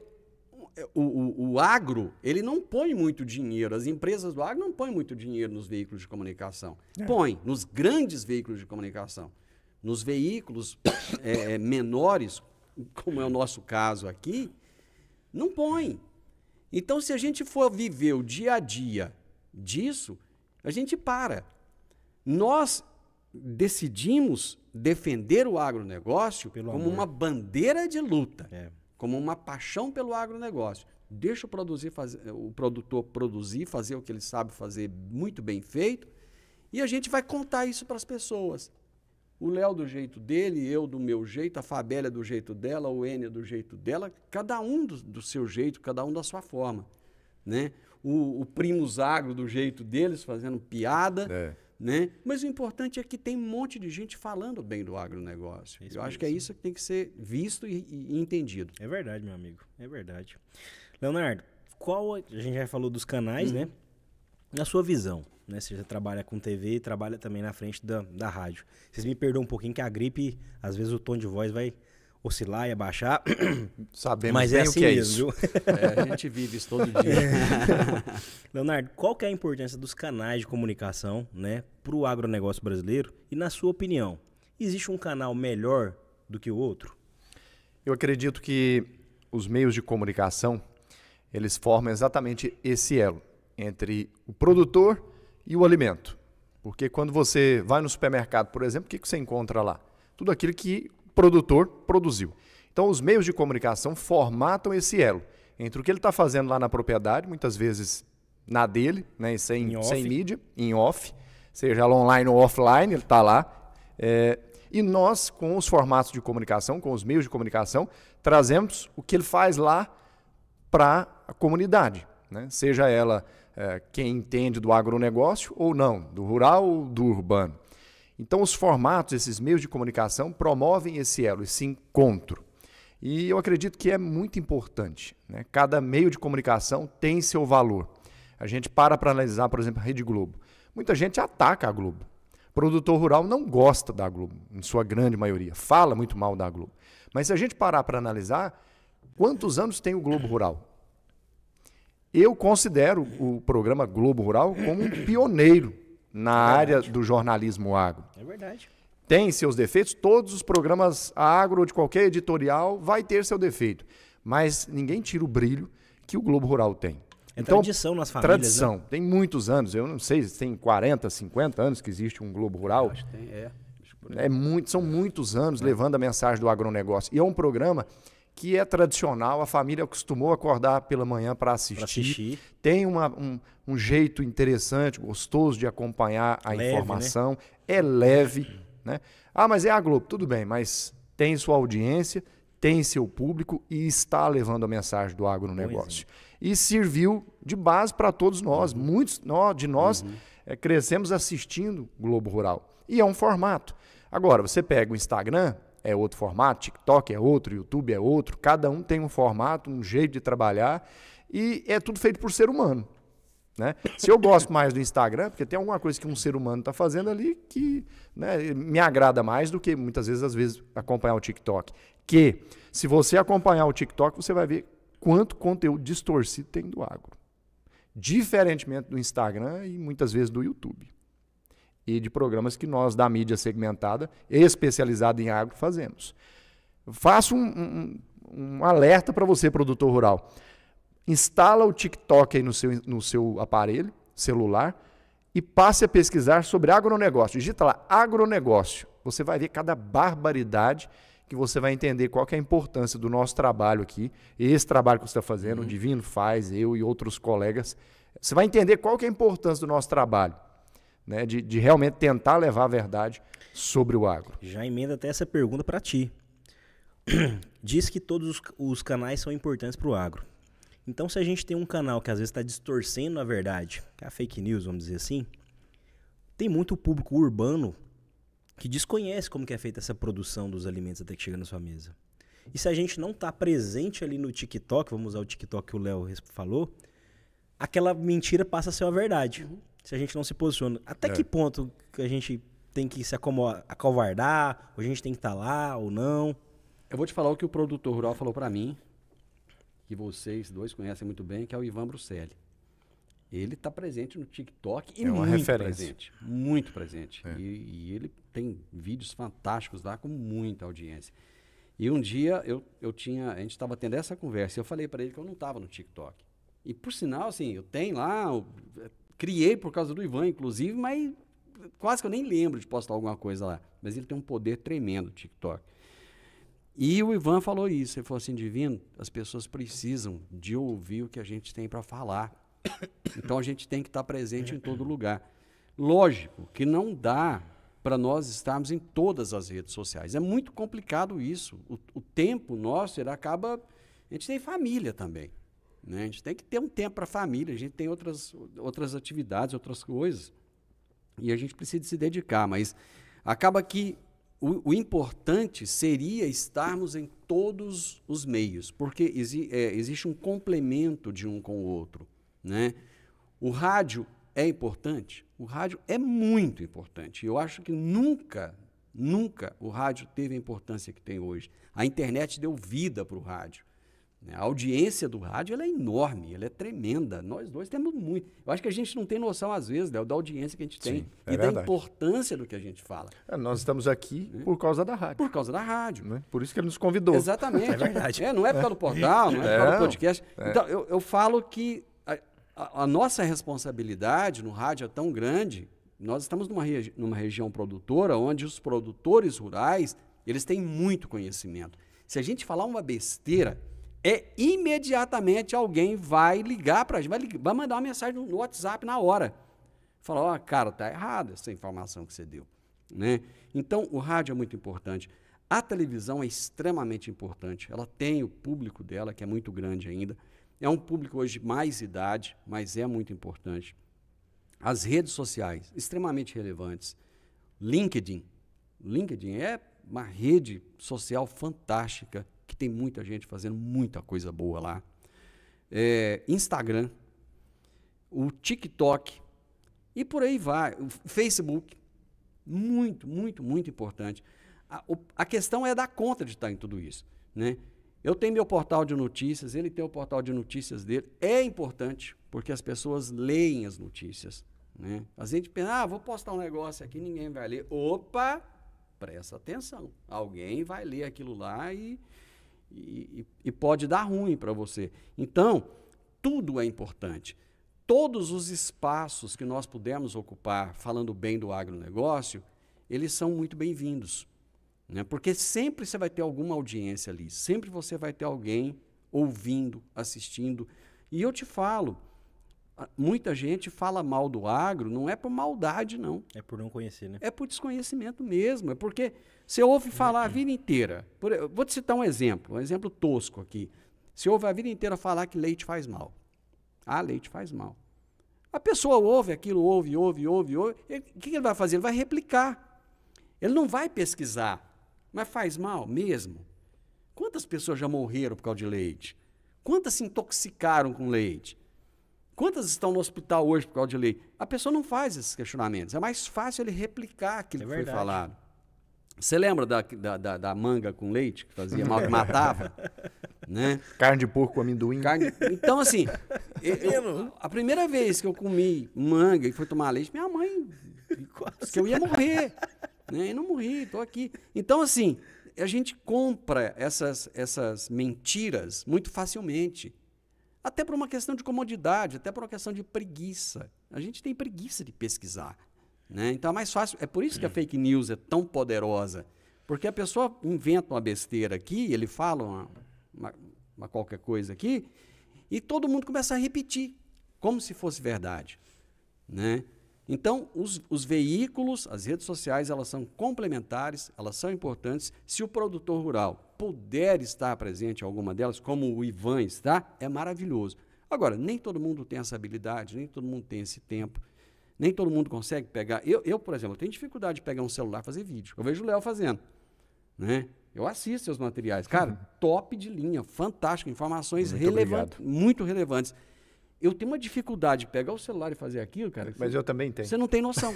o agro, ele não põe muito dinheiro, as empresas do agro não põem muito dinheiro nos veículos de comunicação. Põe nos grandes veículos de comunicação. Nos veículos menores, como é o nosso caso aqui, não põe. Então, se a gente for viver o dia a dia disso, a gente para. Nós decidimos defender o agronegócio como uma bandeira de luta, como uma paixão pelo agronegócio. Deixa o produtor produzir, fazer o que ele sabe fazer muito bem feito, e a gente vai contar isso para as pessoas. O Léo do jeito dele, eu do meu jeito, a Fabélia do jeito dela, o Ênia do jeito dela, cada um do seu jeito, cada um da sua forma, né? O Primos Agro do jeito deles, fazendo piada, né? Mas o importante é que tem um monte de gente falando bem do agronegócio. Eu acho que é isso que tem que ser visto e entendido. É verdade, meu amigo, é verdade. Leonardo, a gente já falou dos canais, né? Na sua visão, né? Você já trabalha com TV e trabalha também na frente da rádio. Vocês me perdoam um pouquinho que a gripe, às vezes o tom de voz vai oscilar e abaixar. Sabemos mas bem é assim o que é mesmo, isso. Viu? A gente vive isso todo dia. Leonardo, qual que é a importância dos canais de comunicação, né, para o agronegócio brasileiro? E na sua opinião, existe um canal melhor do que o outro? Eu acredito que os meios de comunicação, eles formam exatamente esse elo entre o produtor e o alimento. Porque quando você vai no supermercado, por exemplo, o que você encontra lá? Tudo aquilo que o produtor produziu. Então, os meios de comunicação formatam esse elo entre o que ele está fazendo lá na propriedade, muitas vezes na dele, né, sem mídia, em off, seja ela online ou offline, ele está lá. E nós, com os formatos de comunicação, com os meios de comunicação, trazemos o que ele faz lá para a comunidade, né? Seja ela quem entende do agronegócio ou não, do rural ou do urbano. Então, os formatos, esses meios de comunicação, promovem esse elo, esse encontro. E eu acredito que é muito importante, né? Cada meio de comunicação tem seu valor. A gente para analisar, por exemplo, a Rede Globo. Muita gente ataca a Globo. O produtor rural não gosta da Globo, em sua grande maioria. Fala muito mal da Globo. Mas se a gente parar para analisar, quantos anos tem o Globo Rural? Eu considero o programa Globo Rural como um pioneiro na área do jornalismo agro. É verdade. Tem seus defeitos, todos os programas agro de qualquer editorial vai ter seu defeito, mas ninguém tira o brilho que o Globo Rural tem. Então, tradição nas famílias, tradição, né? Tem muitos anos, eu não sei se tem 40, 50 anos que existe um Globo Rural. Acho que tem, são muitos anos levando a mensagem do agronegócio. E é um programa que é tradicional, a família acostumou a acordar pela manhã para assistir. Tem um jeito interessante, gostoso de acompanhar a informação. Né? É leve. Né? Ah, mas é a Globo. Tudo bem, mas tem sua audiência, tem seu público e está levando a mensagem do agronegócio. E serviu de base para todos nós. Muitos de nós crescemos assistindo Globo Rural. E é um formato. Agora, você pega o Instagram, é outro formato, TikTok é outro, YouTube é outro, cada um tem um formato, um jeito de trabalhar e é tudo feito por ser humano. Né? Se eu gosto mais do Instagram, porque tem alguma coisa que um ser humano está fazendo ali que, né, me agrada mais do que muitas vezes, acompanhar o TikTok. Que se você acompanhar o TikTok, você vai ver quanto conteúdo distorcido tem do agro. Diferentemente do Instagram e muitas vezes do YouTube. E de programas que nós, da mídia segmentada, especializada em agro, fazemos. Faço um alerta para você, produtor rural. Instala o TikTok aí no seu aparelho, celular, e passe a pesquisar sobre agronegócio. Digita lá, agronegócio. Você vai ver cada barbaridade que você vai entender qual que é a importância do nosso trabalho aqui. Esse trabalho que você está fazendo, o Divino faz, eu e outros colegas. Você vai entender qual que é a importância do nosso trabalho. Né, de realmente tentar levar a verdade sobre o agro. Já emenda até essa pergunta para ti. Diz que todos os canais são importantes para o agro. Então, se a gente tem um canal que às vezes está distorcendo a verdade, que é a fake news, vamos dizer assim, tem muito público urbano que desconhece como que é feita essa produção dos alimentos até que chega na sua mesa. E se a gente não está presente ali no TikTok, vamos usar o TikTok que o Léo falou, aquela mentira passa a ser uma verdade. Se a gente não se posiciona. Até que ponto que a gente tem que se acovardar, ou a gente tem que estar lá, ou não? Eu vou te falar o que o produtor rural falou para mim que vocês dois conhecem muito bem, que é o Ivan Bruselli. Ele está presente no TikTok e uma muito referência. presente. Muito presente. É. E ele tem vídeos fantásticos lá com muita audiência. E um dia a gente estava tendo essa conversa e eu falei para ele que eu não estava no TikTok. E por sinal, assim, eu tenho lá, criei por causa do Ivan, inclusive, mas quase que eu nem lembro de postar alguma coisa lá. Mas ele tem um poder tremendo no TikTok. E o Ivan falou isso, ele falou assim, Divino, as pessoas precisam de ouvir o que a gente tem para falar. Então a gente tem que estar presente em todo lugar. Lógico que não dá para nós estarmos em todas as redes sociais. É muito complicado isso. O tempo nosso, ele acaba... A gente tem família também, né? A gente tem que ter um tempo para a família, a gente tem outras atividades, outras coisas. E a gente precisa se dedicar, mas acaba que o importante seria estarmos em todos os meios, porque existe um complemento de um com o outro, né? O rádio é importante? O rádio é muito importante. Eu acho que nunca o rádio teve a importância que tem hoje. A internet deu vida para o rádio. A audiência do rádio ela é enorme, ela é tremenda. Nós dois temos muito. Eu acho que a gente não tem noção, às vezes, da audiência que a gente tem. Sim, e verdade. da importância do que a gente fala. Nós estamos aqui por causa da rádio. Por causa da rádio. Né? Por isso que ele nos convidou. Exatamente. É verdade. Não é por causa do portal, não é por causa do podcast. É. Então, eu falo que a nossa responsabilidade no rádio é tão grande. Nós estamos numa região produtora onde os produtores rurais eles têm muito conhecimento. Se a gente falar uma besteira, imediatamente alguém vai ligar para a gente, vai mandar uma mensagem no WhatsApp na hora. Falar, cara, tá errado essa informação que você deu. Né? Então, o rádio é muito importante. A televisão é extremamente importante. Ela tem o público dela, que é muito grande ainda. É um público hoje de mais idade, mas é muito importante. As redes sociais, extremamente relevantes. LinkedIn é uma rede social fantástica, que tem muita gente fazendo muita coisa boa lá. Instagram, o TikTok, e por aí vai. O Facebook, muito, muito, muito importante. A questão é dar conta de estar em tudo isso, né? Eu tenho meu portal de notícias, ele tem o portal de notícias dele. É importante, porque as pessoas leem as notícias, né? A gente pensa, vou postar um negócio aqui, ninguém vai ler. Opa, presta atenção. Alguém vai ler aquilo lá e pode dar ruim para você. Então, tudo é importante. Todos os espaços que nós pudermos ocupar, falando bem do agronegócio, eles são muito bem-vindos. Né? Porque sempre você vai ter alguma audiência ali, sempre você vai ter alguém ouvindo, assistindo. E eu te falo, muita gente fala mal do agro, não é por maldade, não. É por não conhecer, né? É por desconhecimento mesmo, é porque você ouve falar a vida inteira. Vou te citar um exemplo tosco aqui. Você ouve a vida inteira falar que leite faz mal. Leite faz mal. A pessoa ouve aquilo, ouve. O que ele vai fazer? Ele vai replicar. Ele não vai pesquisar. Mas faz mal mesmo? Quantas pessoas já morreram por causa de leite? Quantas se intoxicaram com leite? Quantas estão no hospital hoje por causa de leite? A pessoa não faz esses questionamentos. É mais fácil ele replicar aquilo que foi falado. Você lembra da manga com leite, que fazia mal, que matava? Né? Carne de porco com amendoim. Então, assim, a primeira vez que eu comi manga e fui tomar leite, minha mãe disse que eu ia morrer. Né? E não morri, estou aqui. Então, assim, a gente compra essas mentiras muito facilmente. Até por uma questão de comodidade, até por uma questão de preguiça. A gente tem preguiça de pesquisar. Né? Então é mais fácil. É por isso que a fake news é tão poderosa. Porque a pessoa inventa uma besteira aqui, ele fala uma qualquer coisa aqui, e todo mundo começa a repetir, como se fosse verdade. Né? Então, os veículos, as redes sociais, elas são complementares, elas são importantes. Se o produtor rural puder estar presente em alguma delas, como o Ivan está, é maravilhoso. Agora, nem todo mundo tem essa habilidade, nem todo mundo tem esse tempo, nem todo mundo consegue pegar. Eu, por exemplo, tenho dificuldade de pegar um celular e fazer vídeo. Eu vejo o Léo fazendo. Né? Eu assisto seus materiais. Cara, top de linha, fantástico, informações relevantes, muito relevantes. Eu tenho uma dificuldade de pegar o celular e fazer aquilo, cara. Mas eu também tenho. Você não tem noção.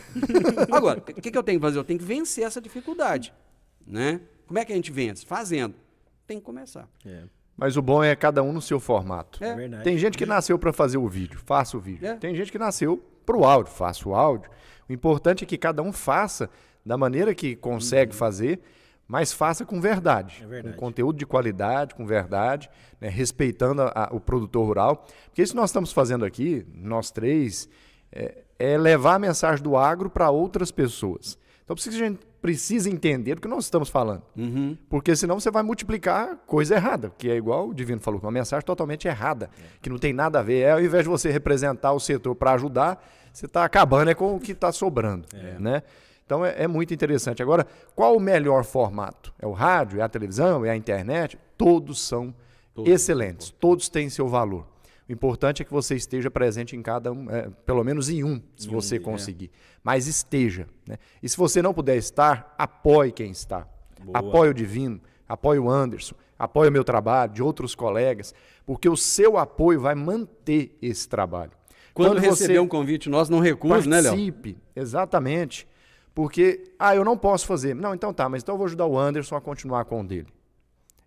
Agora, o que eu tenho que fazer? Eu tenho que vencer essa dificuldade. Né? Como é que a gente vence? Fazendo. Tem que começar. Mas o bom é cada um no seu formato. É verdade. Tem gente que nasceu para fazer o vídeo, faça o vídeo. É. Tem gente que nasceu para o áudio, faça o áudio. O importante é que cada um faça da maneira que consegue fazer, mas faça com verdade. É verdade. Com conteúdo de qualidade, com verdade, né, respeitando o produtor rural. Porque isso que nós estamos fazendo aqui, nós três, é levar a mensagem do agro para outras pessoas. Então a gente precisa entender do que nós estamos falando. Porque senão você vai multiplicar coisa errada, que é igual o Divino falou, uma mensagem totalmente errada, que não tem nada a ver. Ao invés de você representar o setor para ajudar, você está acabando com o que está sobrando. Né? Então é muito interessante. Agora, qual o melhor formato? É o rádio, é a televisão, é a internet? Todos são excelentes, todos têm seu valor. O importante é que você esteja presente em cada um, pelo menos em um, se você conseguir. Mas esteja. Né? E se você não puder estar, apoie quem está. Boa. Apoie o Divino, apoie o Anderson, apoie o meu trabalho, de outros colegas, porque o seu apoio vai manter esse trabalho. Quando receber um convite nosso, não recuse, né, Léo? Participe, exatamente. Porque, eu não posso fazer. Não, então tá, mas então eu vou ajudar o Anderson a continuar com o dele.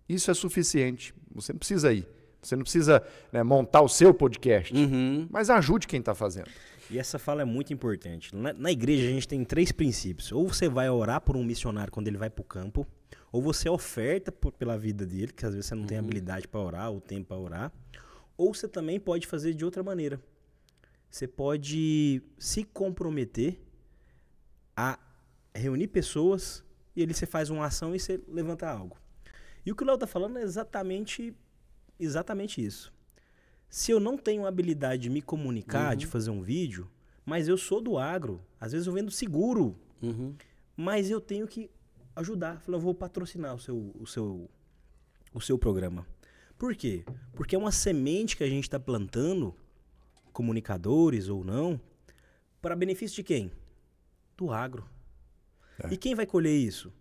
Isso é suficiente. Você não precisa ir. Você não precisa, né, montar o seu podcast, mas ajude quem está fazendo. E essa fala é muito importante. Na igreja a gente tem 3 princípios. Ou você vai orar por um missionário quando ele vai para o campo, ou você oferta pela vida dele, que às vezes você não tem habilidade para orar, ou tempo para orar, ou você também pode fazer de outra maneira. Você pode se comprometer a reunir pessoas e ali você faz uma ação e você levanta algo. E o que o Léo está falando é exatamente isso. Se eu não tenho habilidade de me comunicar, de fazer um vídeo, mas eu sou do agro, às vezes eu vendo seguro, mas eu tenho que ajudar. Eu vou patrocinar o seu programa. Por quê? Porque é uma semente que a gente está plantando, comunicadores ou não, para benefício de quem? Do agro. E quem vai colher isso?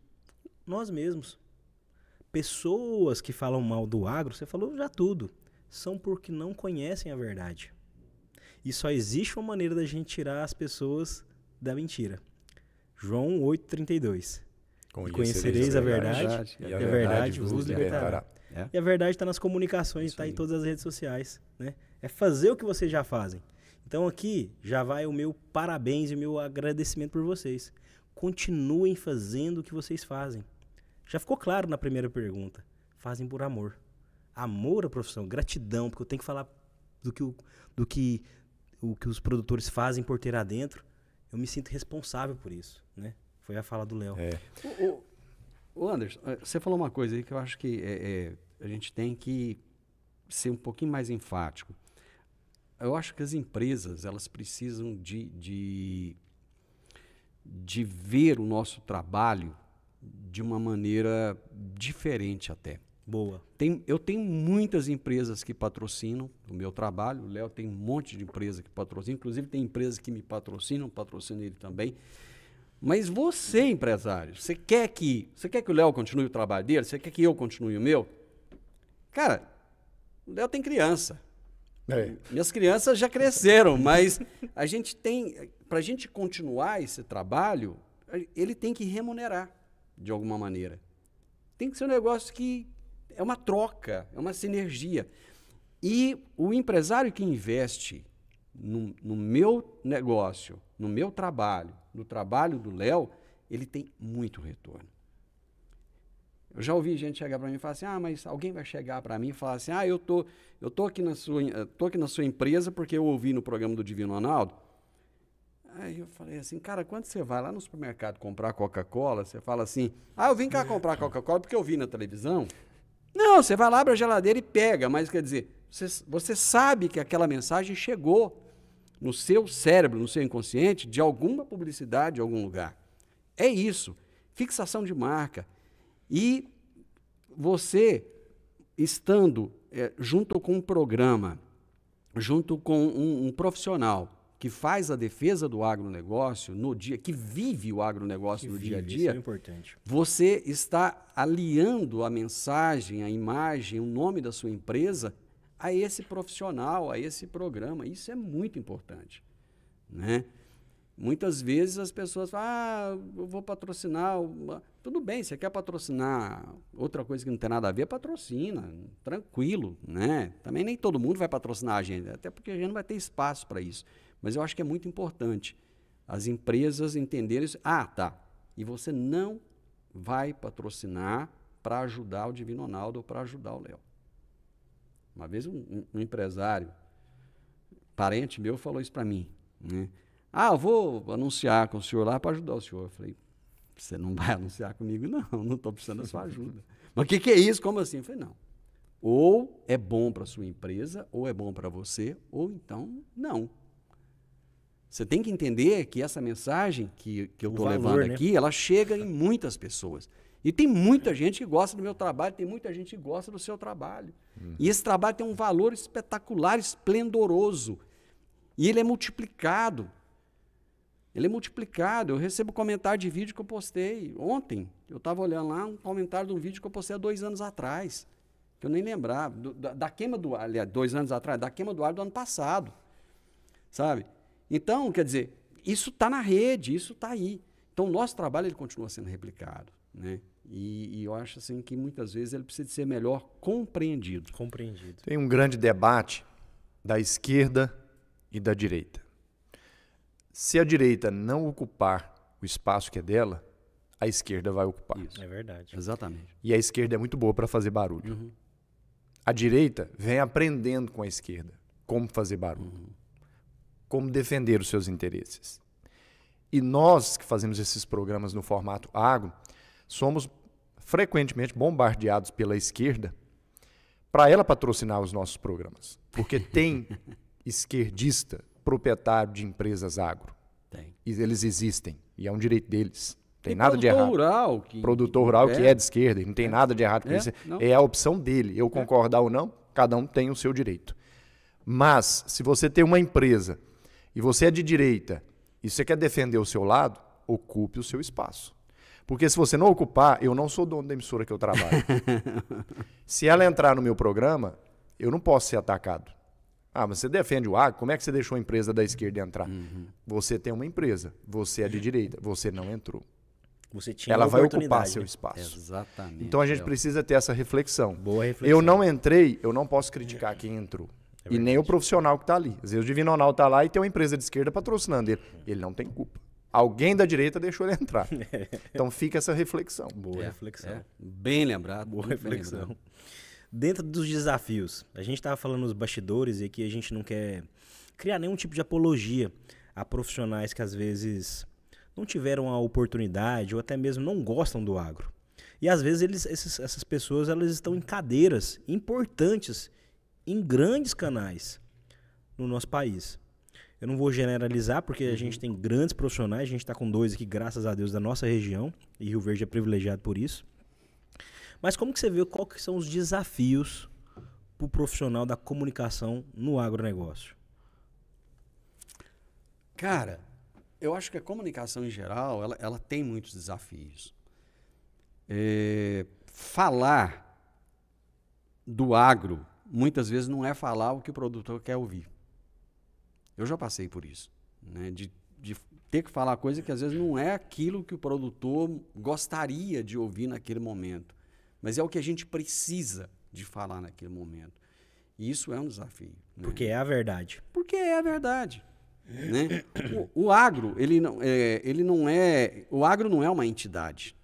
Nós mesmos. Pessoas que falam mal do agro, você falou já tudo, são porque não conhecem a verdade. E só existe uma maneira da gente tirar as pessoas da mentira. João 8,32. Conhecereis a verdade, e a verdade vos libertará. E a verdade está nas comunicações, está em todas as redes sociais. Né? É fazer o que vocês já fazem. Então aqui já vai o meu parabéns e o meu agradecimento por vocês. Continuem fazendo o que vocês fazem. Já ficou claro na primeira pergunta. Fazem por amor. Amor à profissão, gratidão, porque eu tenho que falar do que os produtores fazem por ter adentro. Eu me sinto responsável por isso, né? Foi a fala do Léo. O Anderson, você falou uma coisa aí que eu acho que a gente tem que ser um pouquinho mais enfático. Eu acho que as empresas, elas precisam de ver o nosso trabalho de uma maneira diferente até. Boa. Eu tenho muitas empresas que patrocinam o meu trabalho, o Léo tem um monte de empresa que patrocina, inclusive tem empresas que me patrocinam, patrocino ele também. Mas você, empresário, você quer que o Léo continue o trabalho dele? Você quer que eu continue o meu? Cara, o Léo tem criança. Minhas crianças já cresceram, mas a gente tem, para a gente continuar esse trabalho, ele tem que remunerar de alguma maneira. Tem que ser um negócio que é uma troca, é uma sinergia. E o empresário que investe no meu negócio, no meu trabalho, no trabalho do Léo, ele tem muito retorno. Eu já ouvi gente chegar para mim e falar assim, mas alguém vai chegar para mim e falar assim, eu tô aqui na sua empresa porque eu ouvi no programa do Divino Ronaldo. Aí eu falei assim, cara, quando você vai lá no supermercado comprar Coca-Cola, você fala assim, eu vim cá comprar Coca-Cola porque eu vi na televisão. Não, você vai lá, abre a geladeira e pega, mas quer dizer, você sabe que aquela mensagem chegou no seu cérebro, no seu inconsciente, de alguma publicidade, de algum lugar. É isso, fixação de marca. E você, estando junto com um programa, junto com um profissional que faz a defesa do agronegócio no dia, que vive o agronegócio no dia a dia, isso é importante. Você está aliando a mensagem, a imagem, o nome da sua empresa a esse profissional, a esse programa. Isso é muito importante, né? Muitas vezes as pessoas falam, eu vou patrocinar. Tudo bem, você quer patrocinar outra coisa que não tem nada a ver, patrocina, tranquilo, né? Também nem todo mundo vai patrocinar a gente, até porque a gente não vai ter espaço para isso. Mas eu acho que é muito importante as empresas entenderem isso. Ah, tá. E você não vai patrocinar para ajudar o Divino Ronaldo ou para ajudar o Léo. Uma vez um empresário, parente meu, falou isso para mim, né? Ah, eu vou anunciar com o senhor lá para ajudar o senhor. Eu falei, você não vai anunciar comigo? Não estou precisando da sua ajuda. Mas o que é isso? Como assim? Eu falei, não. Ou é bom para a sua empresa, ou é bom para você, ou então não. Você tem que entender que essa mensagem que eu estou levando aqui, ela chega em muitas pessoas. E tem muita gente que gosta do meu trabalho, tem muita gente que gosta do seu trabalho. E esse trabalho tem um valor espetacular, esplendoroso. E ele é multiplicado. Ele é multiplicado. Eu recebo comentário de vídeo que eu postei ontem. Eu estava olhando lá um comentário de um vídeo que eu postei há 2 anos atrás, que eu nem lembrava. Da queima do ar, aliás, 2 anos atrás, da queima do ar do ano passado. Sabe? Então, quer dizer, isso está na rede, isso está aí. Então, o nosso trabalho ele continua sendo replicado, né? E eu acho assim que muitas vezes ele precisa ser melhor compreendido. Compreendido. Tem um grande debate da esquerda e da direita. Se a direita não ocupar o espaço que é dela, a esquerda vai ocupar. Isso. É verdade. Exatamente. E a esquerda é muito boa para fazer barulho. A direita vem aprendendo com a esquerda como fazer barulho, como defender os seus interesses. E nós que fazemos esses programas no formato agro, somos frequentemente bombardeados pela esquerda para ela patrocinar os nossos programas. Porque tem esquerdista proprietário de empresas agro. Tem. E eles existem. E é um direito deles. Tem Tem nada de errado. Produtor rural que é de esquerda. E não tem nada de errado com isso. Não. É a opção dele. Eu concordar ou não, cada um tem o seu direito. Mas, se você tem uma empresa e você é de direita e você quer defender o seu lado, ocupe o seu espaço. Porque se você não ocupar, eu não sou dono da emissora que eu trabalho. Se ela entrar no meu programa, eu não posso ser atacado. Ah, mas você defende o agro? Como é que você deixou a empresa da esquerda entrar? Você tem uma empresa, você é de direita, você não entrou. Você tinha Ela uma vai ocupar oportunidade, seu né? espaço. Exatamente. Então a gente precisa ter essa reflexão. Boa reflexão. Eu não entrei, eu não posso criticar quem entrou. E nem o profissional que está ali. Às vezes o Divino Ronaldo está lá e tem uma empresa de esquerda patrocinando ele. Ele não tem culpa. Alguém da direita deixou ele entrar. Então fica essa reflexão. Boa reflexão. Bem lembrado. Boa muito bem reflexão. lembrado. Dentro dos desafios, a gente estava falando nos bastidores e aqui a gente não quer criar nenhum tipo de apologia a profissionais que às vezes não tiveram a oportunidade ou até mesmo não gostam do agro. E às vezes essas pessoas elas estão em cadeiras importantes em grandes canais no nosso país. Eu não vou generalizar porque a gente tem grandes profissionais, a gente está com 2 aqui, graças a Deus, da nossa região, e Rio Verde é privilegiado por isso. Mas como que você vê quais são os desafios para o profissional da comunicação no agronegócio? Cara, eu acho que a comunicação em geral, ela tem muitos desafios. Falar do agro, muitas vezes não é falar o que o produtor quer ouvir. Eu já passei por isso, né? De ter que falar coisa que às vezes não é aquilo que o produtor gostaria de ouvir naquele momento. Mas é o que a gente precisa de falar naquele momento. E isso é um desafio. Né? Porque é a verdade. Porque é a verdade. Né? O agro, o agro não é uma entidade.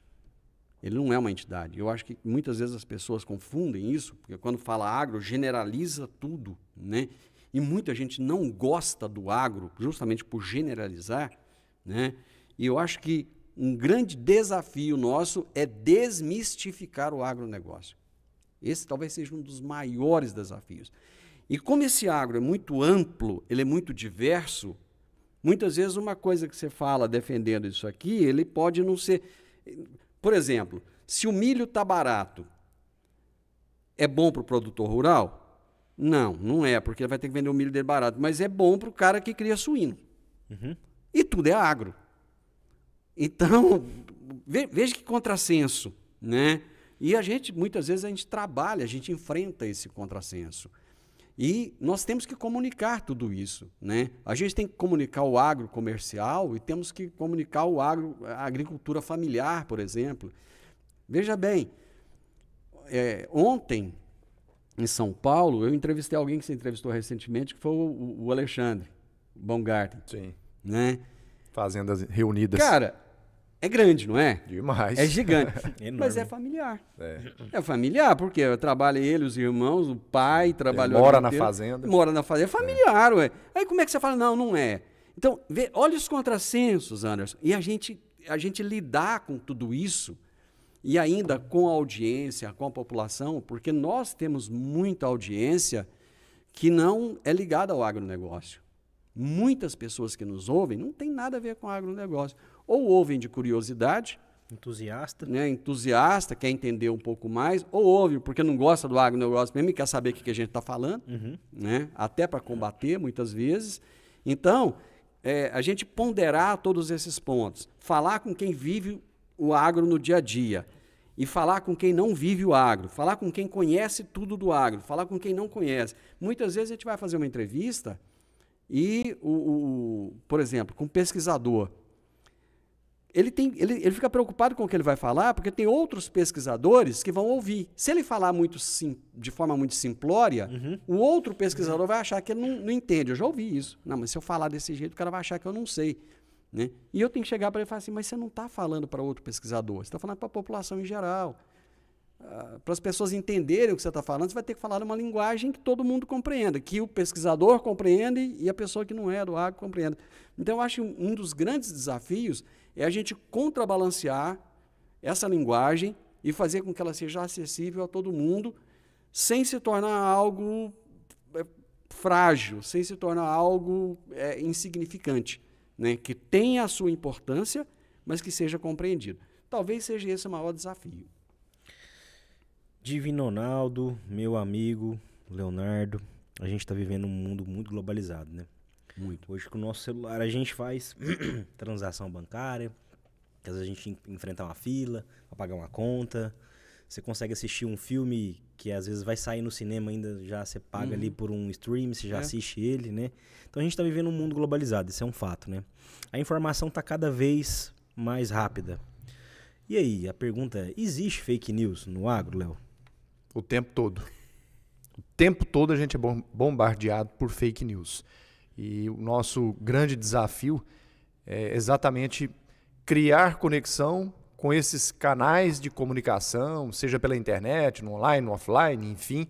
Ele não é uma entidade. Eu acho que muitas vezes as pessoas confundem isso, porque quando fala agro, generaliza tudo, né? E muita gente não gosta do agro justamente por generalizar, né? E eu acho que um grande desafio nosso é desmistificar o agronegócio. Esse talvez seja um dos maiores desafios. E como esse agro é muito amplo, ele é muito diverso, muitas vezes uma coisa que você fala defendendo isso aqui, ele pode não ser... Por exemplo, se o milho está barato, é bom para o produtor rural? Não, não é, porque ele vai ter que vender o milho dele barato, mas é bom para o cara que cria suíno. E tudo é agro. Então, veja que contrassenso, né? E muitas vezes a gente trabalha, a gente enfrenta esse contrassenso. E nós temos que comunicar tudo isso, né? A gente tem que comunicar o agro comercial e temos que comunicar a agricultura familiar, por exemplo. Veja bem, ontem, em São Paulo, eu entrevistei alguém que você entrevistou recentemente, que foi o Alexandre Baumgarten. Sim. Né? Fazendas reunidas. Cara, é grande, não é? Demais. É gigante. Enorme. Mas é familiar. É. É familiar, porque trabalha ele, os irmãos, o pai trabalhou. Mora ali na inteiro. fazenda. Mora na fazenda. É familiar, ué. Aí como é que você fala? Não, não é. Então, olha os contrassensos, Anderson. E a gente lidar com tudo isso, e ainda com a audiência, com a população, porque nós temos muita audiência que não é ligada ao agronegócio. Muitas pessoas que nos ouvem não tem nada a ver com agronegócio. Ou ouvem de curiosidade, Entusiasta. né, entusiasta, quer entender um pouco mais, ou ouve porque não gosta do agronegócio mesmo e quer saber o que a gente está falando, né, até para combater muitas vezes. Então, a gente ponderar todos esses pontos, falar com quem vive o agro no dia a dia e falar com quem não vive o agro, falar com quem conhece tudo do agro, falar com quem não conhece. Muitas vezes a gente vai fazer uma entrevista e, por exemplo, com um pesquisador, ele fica preocupado com o que ele vai falar, porque tem outros pesquisadores que vão ouvir. Se ele falar de forma muito simplória, o outro pesquisador vai achar que ele não entende. Eu já ouvi isso. Não, mas se eu falar desse jeito, o cara vai achar que eu não sei. Né? E eu tenho que chegar para ele e falar assim, mas você não está falando para outro pesquisador, você está falando para a população em geral. Para as pessoas entenderem o que você está falando, você vai ter que falar uma linguagem que todo mundo compreenda, que o pesquisador compreende e a pessoa que não é do agro compreenda. Então, eu acho um dos grandes desafios é a gente contrabalancear essa linguagem e fazer com que ela seja acessível a todo mundo, sem se tornar algo frágil, sem se tornar algo insignificante, né? Que tenha a sua importância, mas que seja compreendido. Talvez seja esse o maior desafio. Divino Ronaldo, meu amigo Leonardo, a gente está vivendo um mundo muito globalizado, né? Muito. Hoje com o nosso celular a gente faz transação bancária, às vezes a gente enfrenta uma fila para pagar uma conta, você consegue assistir um filme que às vezes vai sair no cinema ainda, já você paga ali por um stream, você já assiste ele, né? Então a gente está vivendo um mundo globalizado, isso é um fato, né? A informação está cada vez mais rápida. E aí, a pergunta é, existe fake news no agro, Léo? O tempo todo. O tempo todo a gente é bombardeado por fake news. E o nosso grande desafio é exatamente criar conexão com esses canais de comunicação, seja pela internet, no online, no offline, enfim,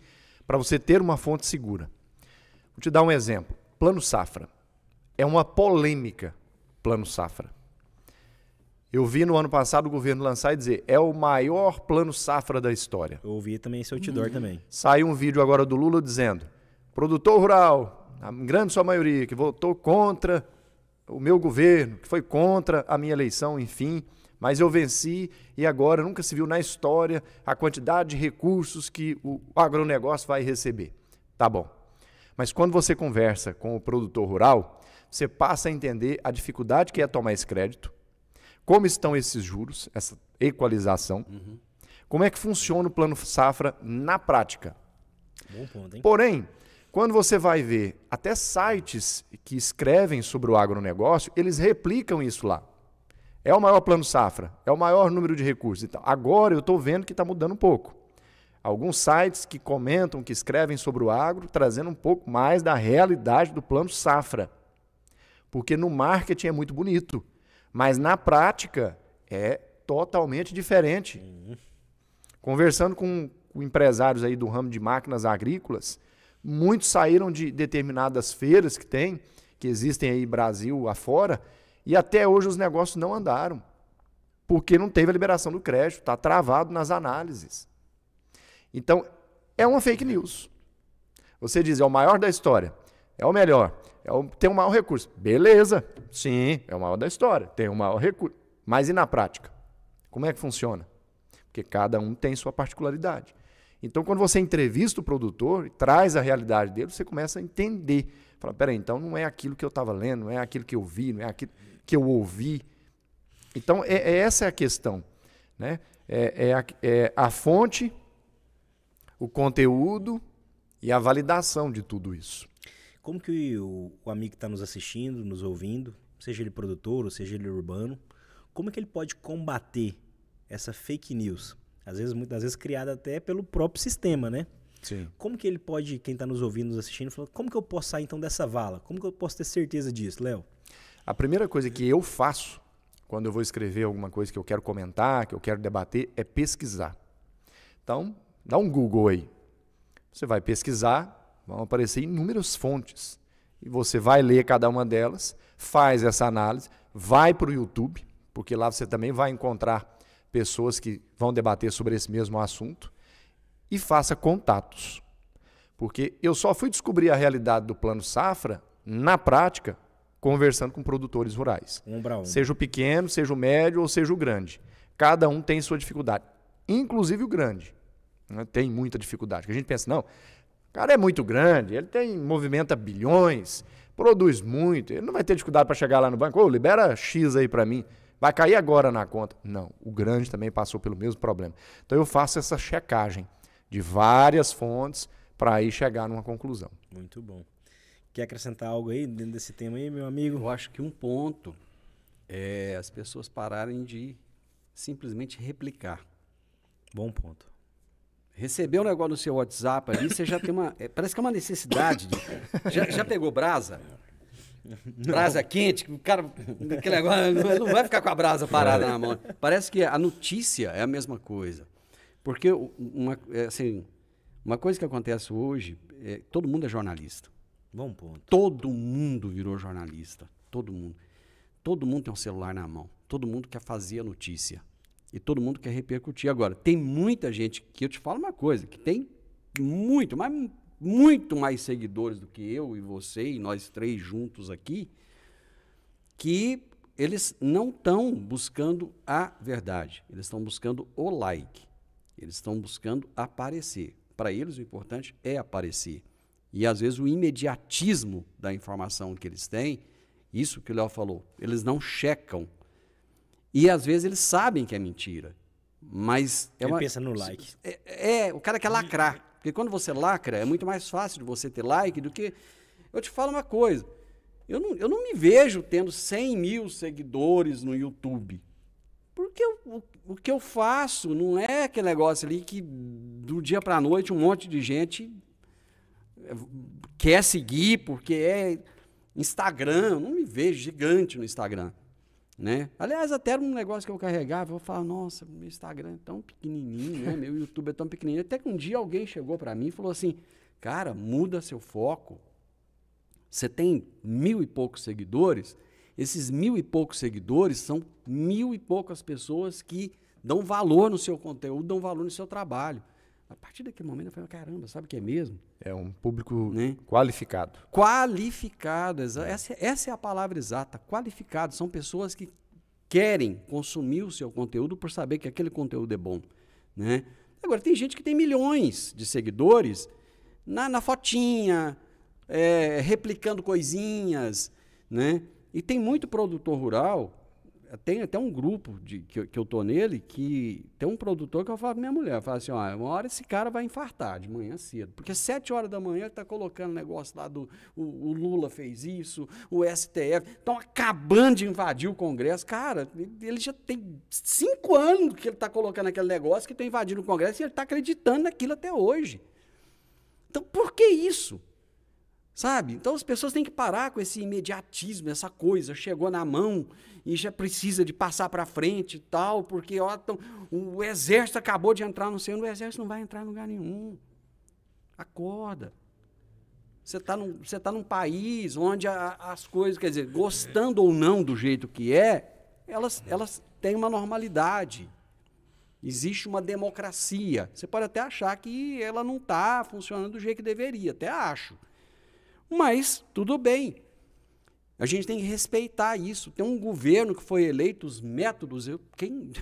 para você ter uma fonte segura. Vou te dar um exemplo. Plano Safra. É uma polêmica, Plano Safra. Eu vi no ano passado o governo lançar e dizer, é o maior Plano Safra da história. Eu ouvi também esse outdoor também. Saiu um vídeo agora do Lula dizendo, produtor rural, a grande sua maioria, que votou contra o meu governo, que foi contra a minha eleição, enfim, mas eu venci e agora nunca se viu na história a quantidade de recursos que o agronegócio vai receber. Tá bom. Mas quando você conversa com o produtor rural, você passa a entender a dificuldade que é tomar esse crédito, como estão esses juros, essa equalização, como é que funciona o Plano Safra na prática. Bom ponto, hein? Porém, quando você vai ver até sites que escrevem sobre o agronegócio, eles replicam isso lá. É o maior Plano Safra, é o maior número de recursos. Então, agora eu estou vendo que está mudando um pouco. Alguns sites que comentam, que escrevem sobre o agro, trazendo um pouco mais da realidade do Plano Safra. Porque no marketing é muito bonito, mas na prática é totalmente diferente. Conversando com empresários aí do ramo de máquinas agrícolas, muitos saíram de determinadas feiras que existem aí Brasil afora, e até hoje os negócios não andaram, porque não teve a liberação do crédito, está travado nas análises. Então, é uma fake news. Você diz, é o maior da história, é o melhor, tem o maior recurso. Beleza, sim, é o maior da história, tem o maior recurso. Mas e na prática? Como é que funciona? Porque cada um tem sua particularidade. Então, quando você entrevista o produtor e traz a realidade dele, você começa a entender. Fala, peraí, então não é aquilo que eu estava lendo, não é aquilo que eu vi, não é aquilo que eu ouvi. Então, essa é a questão. Né? É a fonte, o conteúdo e a validação de tudo isso. Como que o amigo que está nos assistindo, nos ouvindo, seja ele produtor ou seja ele urbano, como que ele pode combater essa fake news? Às vezes, muitas vezes criada até pelo próprio sistema, né? Sim. Como que ele pode, quem está nos ouvindo, nos assistindo, fala, como que eu posso sair então dessa vala? Como que eu posso ter certeza disso, Léo? A primeira coisa que eu faço quando eu vou escrever alguma coisa que eu quero comentar, que eu quero debater, é pesquisar. Então, dá um Google aí. Você vai pesquisar, vão aparecer inúmeras fontes. E você vai ler cada uma delas, faz essa análise, vai para o YouTube, porque lá você também vai encontrar pessoas que vão debater sobre esse mesmo assunto, e faça contatos. Porque eu só fui descobrir a realidade do Plano Safra, na prática, conversando com produtores rurais. Para um. Seja o pequeno, seja o médio ou seja o grande. Cada um tem sua dificuldade. Inclusive o grande, né, tem muita dificuldade. Que a gente pensa, não, o cara é muito grande, ele movimenta bilhões, produz muito, ele não vai ter dificuldade para chegar lá no banco, libera X aí para mim, vai cair agora na conta. Não, o grande também passou pelo mesmo problema. Então eu faço essa checagem de várias fontes para aí chegar numa conclusão. Muito bom. Quer acrescentar algo aí dentro desse tema aí, meu amigo? Eu acho que um ponto é as pessoas pararem de simplesmente replicar. Bom ponto. Receber um negócio no seu WhatsApp ali, você já tem uma... parece que é uma necessidade. Já pegou brasa? Brasa quente, o cara... Aquele negócio, não vai ficar com a brasa parada na mão. Parece que a notícia é a mesma coisa. Porque uma coisa que acontece hoje, todo mundo é jornalista. Bom ponto. Todo mundo virou jornalista. Todo mundo. Todo mundo tem um celular na mão. Todo mundo quer fazer a notícia. E todo mundo quer repercutir. Agora, tem muita gente, que eu te falo uma coisa, que tem muito mais seguidores do que eu e você e nós três juntos aqui, que eles não estão buscando a verdade. Eles estão buscando o like. Eles estão buscando aparecer. Para eles, o importante é aparecer. E, às vezes, o imediatismo da informação que eles têm, isso que o Léo falou, eles não checam. E, às vezes, eles sabem que é mentira. Mas... Ele pensa no like. O cara quer lacrar. Porque quando você lacra, é muito mais fácil de você ter like do que... Eu te falo uma coisa. Eu não me vejo tendo 100 mil seguidores no YouTube. Porque o que eu faço não é aquele negócio ali que, do dia para a noite, um monte de gente... quer seguir porque é Instagram, eu não me vejo gigante no Instagram, né? Aliás, até um negócio que eu carregava, eu falava, nossa, meu Instagram é tão pequenininho, né? Meu YouTube é tão pequenininho. Até que um dia alguém chegou para mim e falou assim, cara, muda seu foco. Você tem 1000 e poucos seguidores, esses 1000 e poucos seguidores são 1000 e poucas pessoas que dão valor no seu conteúdo, dão valor no seu trabalho. A partir daquele momento eu falei, caramba, sabe o que é mesmo? É um público, né, qualificado. Qualificado, essa é a palavra exata, qualificado. São pessoas que querem consumir o seu conteúdo por saber que aquele conteúdo é bom, né? Agora, tem gente que tem milhões de seguidores na fotinha, replicando coisinhas, né? E tem muito produtor rural. Tem até um grupo que eu tô nele, que tem um produtor que eu falo pra minha mulher, eu falo assim, ó, uma hora esse cara vai infartar de manhã cedo, porque 7 horas da manhã ele tá colocando negócio lá o Lula fez isso, o STF, estão acabando de invadir o Congresso. Cara, ele já tem 5 anos que ele tá colocando aquele negócio que tá invadindo o Congresso e ele tá acreditando naquilo até hoje. Então, por que isso? Sabe? Então as pessoas têm que parar com esse imediatismo, essa coisa, chegou na mão e já precisa de passar para frente e tal, porque ó, o exército acabou de entrar no seu, o exército não vai entrar em lugar nenhum. Acorda. Você tá num país onde as coisas, quer dizer, gostando ou não do jeito que elas têm uma normalidade. Existe uma democracia. Você pode até achar que ela não está funcionando do jeito que deveria, até acho. Mas, tudo bem, a gente tem que respeitar isso. Tem um governo que foi eleito, os métodos, eu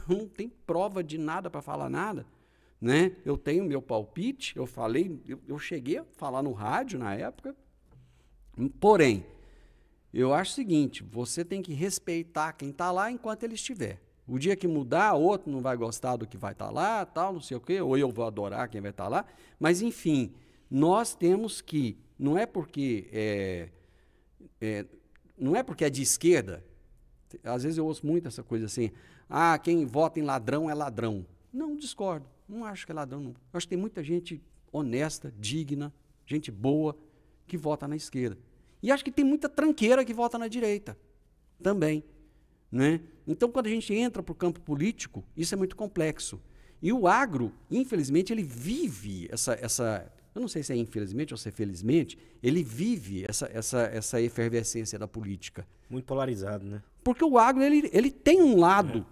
não tenho prova de nada para falar nada, né? Eu tenho meu palpite, eu cheguei a falar no rádio na época, porém, eu acho o seguinte, você tem que respeitar quem está lá enquanto ele estiver. O dia que mudar, outro não vai gostar do que vai estar lá, tal, não sei o quê, ou eu vou adorar quem vai estar lá, mas, enfim... nós temos que, não é porque é de esquerda, às vezes eu ouço muito essa coisa assim, quem vota em ladrão é ladrão. Não, discordo, não acho que é ladrão, não. Acho que tem muita gente honesta, digna, gente boa, que vota na esquerda. E acho que tem muita tranqueira que vota na direita também, né? Então, quando a gente entra para o campo político, isso é muito complexo. E o agro, infelizmente, ele vive essa eu não sei se é infelizmente ou se é felizmente, ele vive essa efervescência da política. Muito polarizado, né? Porque o agro, ele tem um lado.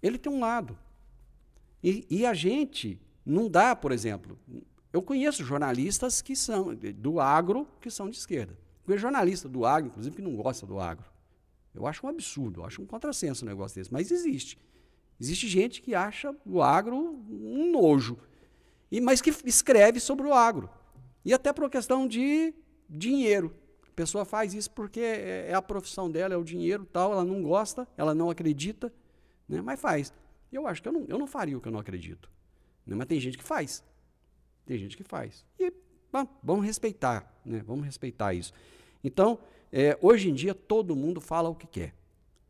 Ele tem um lado. E a gente não dá, por exemplo, eu conheço jornalistas que são do agro, que são de esquerda. Conheço jornalista do agro, inclusive, que não gosta do agro. Eu acho um absurdo, eu acho um contrassenso um negócio desse, mas existe. Existe gente que acha o agro um nojo, mas que escreve sobre o agro. E até por uma questão de dinheiro. A pessoa faz isso porque é a profissão dela, é o dinheiro tal, ela não gosta, ela não acredita, né, mas faz. Eu acho que eu não faria o que eu não acredito. Né, mas tem gente que faz. Tem gente que faz. E vamos respeitar, né, vamos respeitar isso. Então, hoje em dia, todo mundo fala o que quer.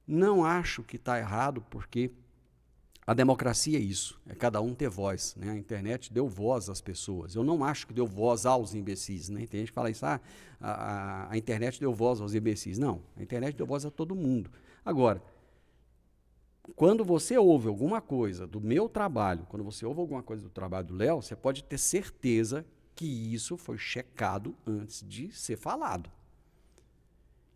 Não acho que está errado, porque a democracia é isso, é cada um ter voz. Né? A internet deu voz às pessoas. Eu não acho que deu voz aos imbecis. Né? Tem gente que fala isso, a internet deu voz aos imbecis. Não, a internet deu voz a todo mundo. Agora, quando você ouve alguma coisa do meu trabalho, quando você ouve alguma coisa do trabalho do Léo, você pode ter certeza que isso foi checado antes de ser falado.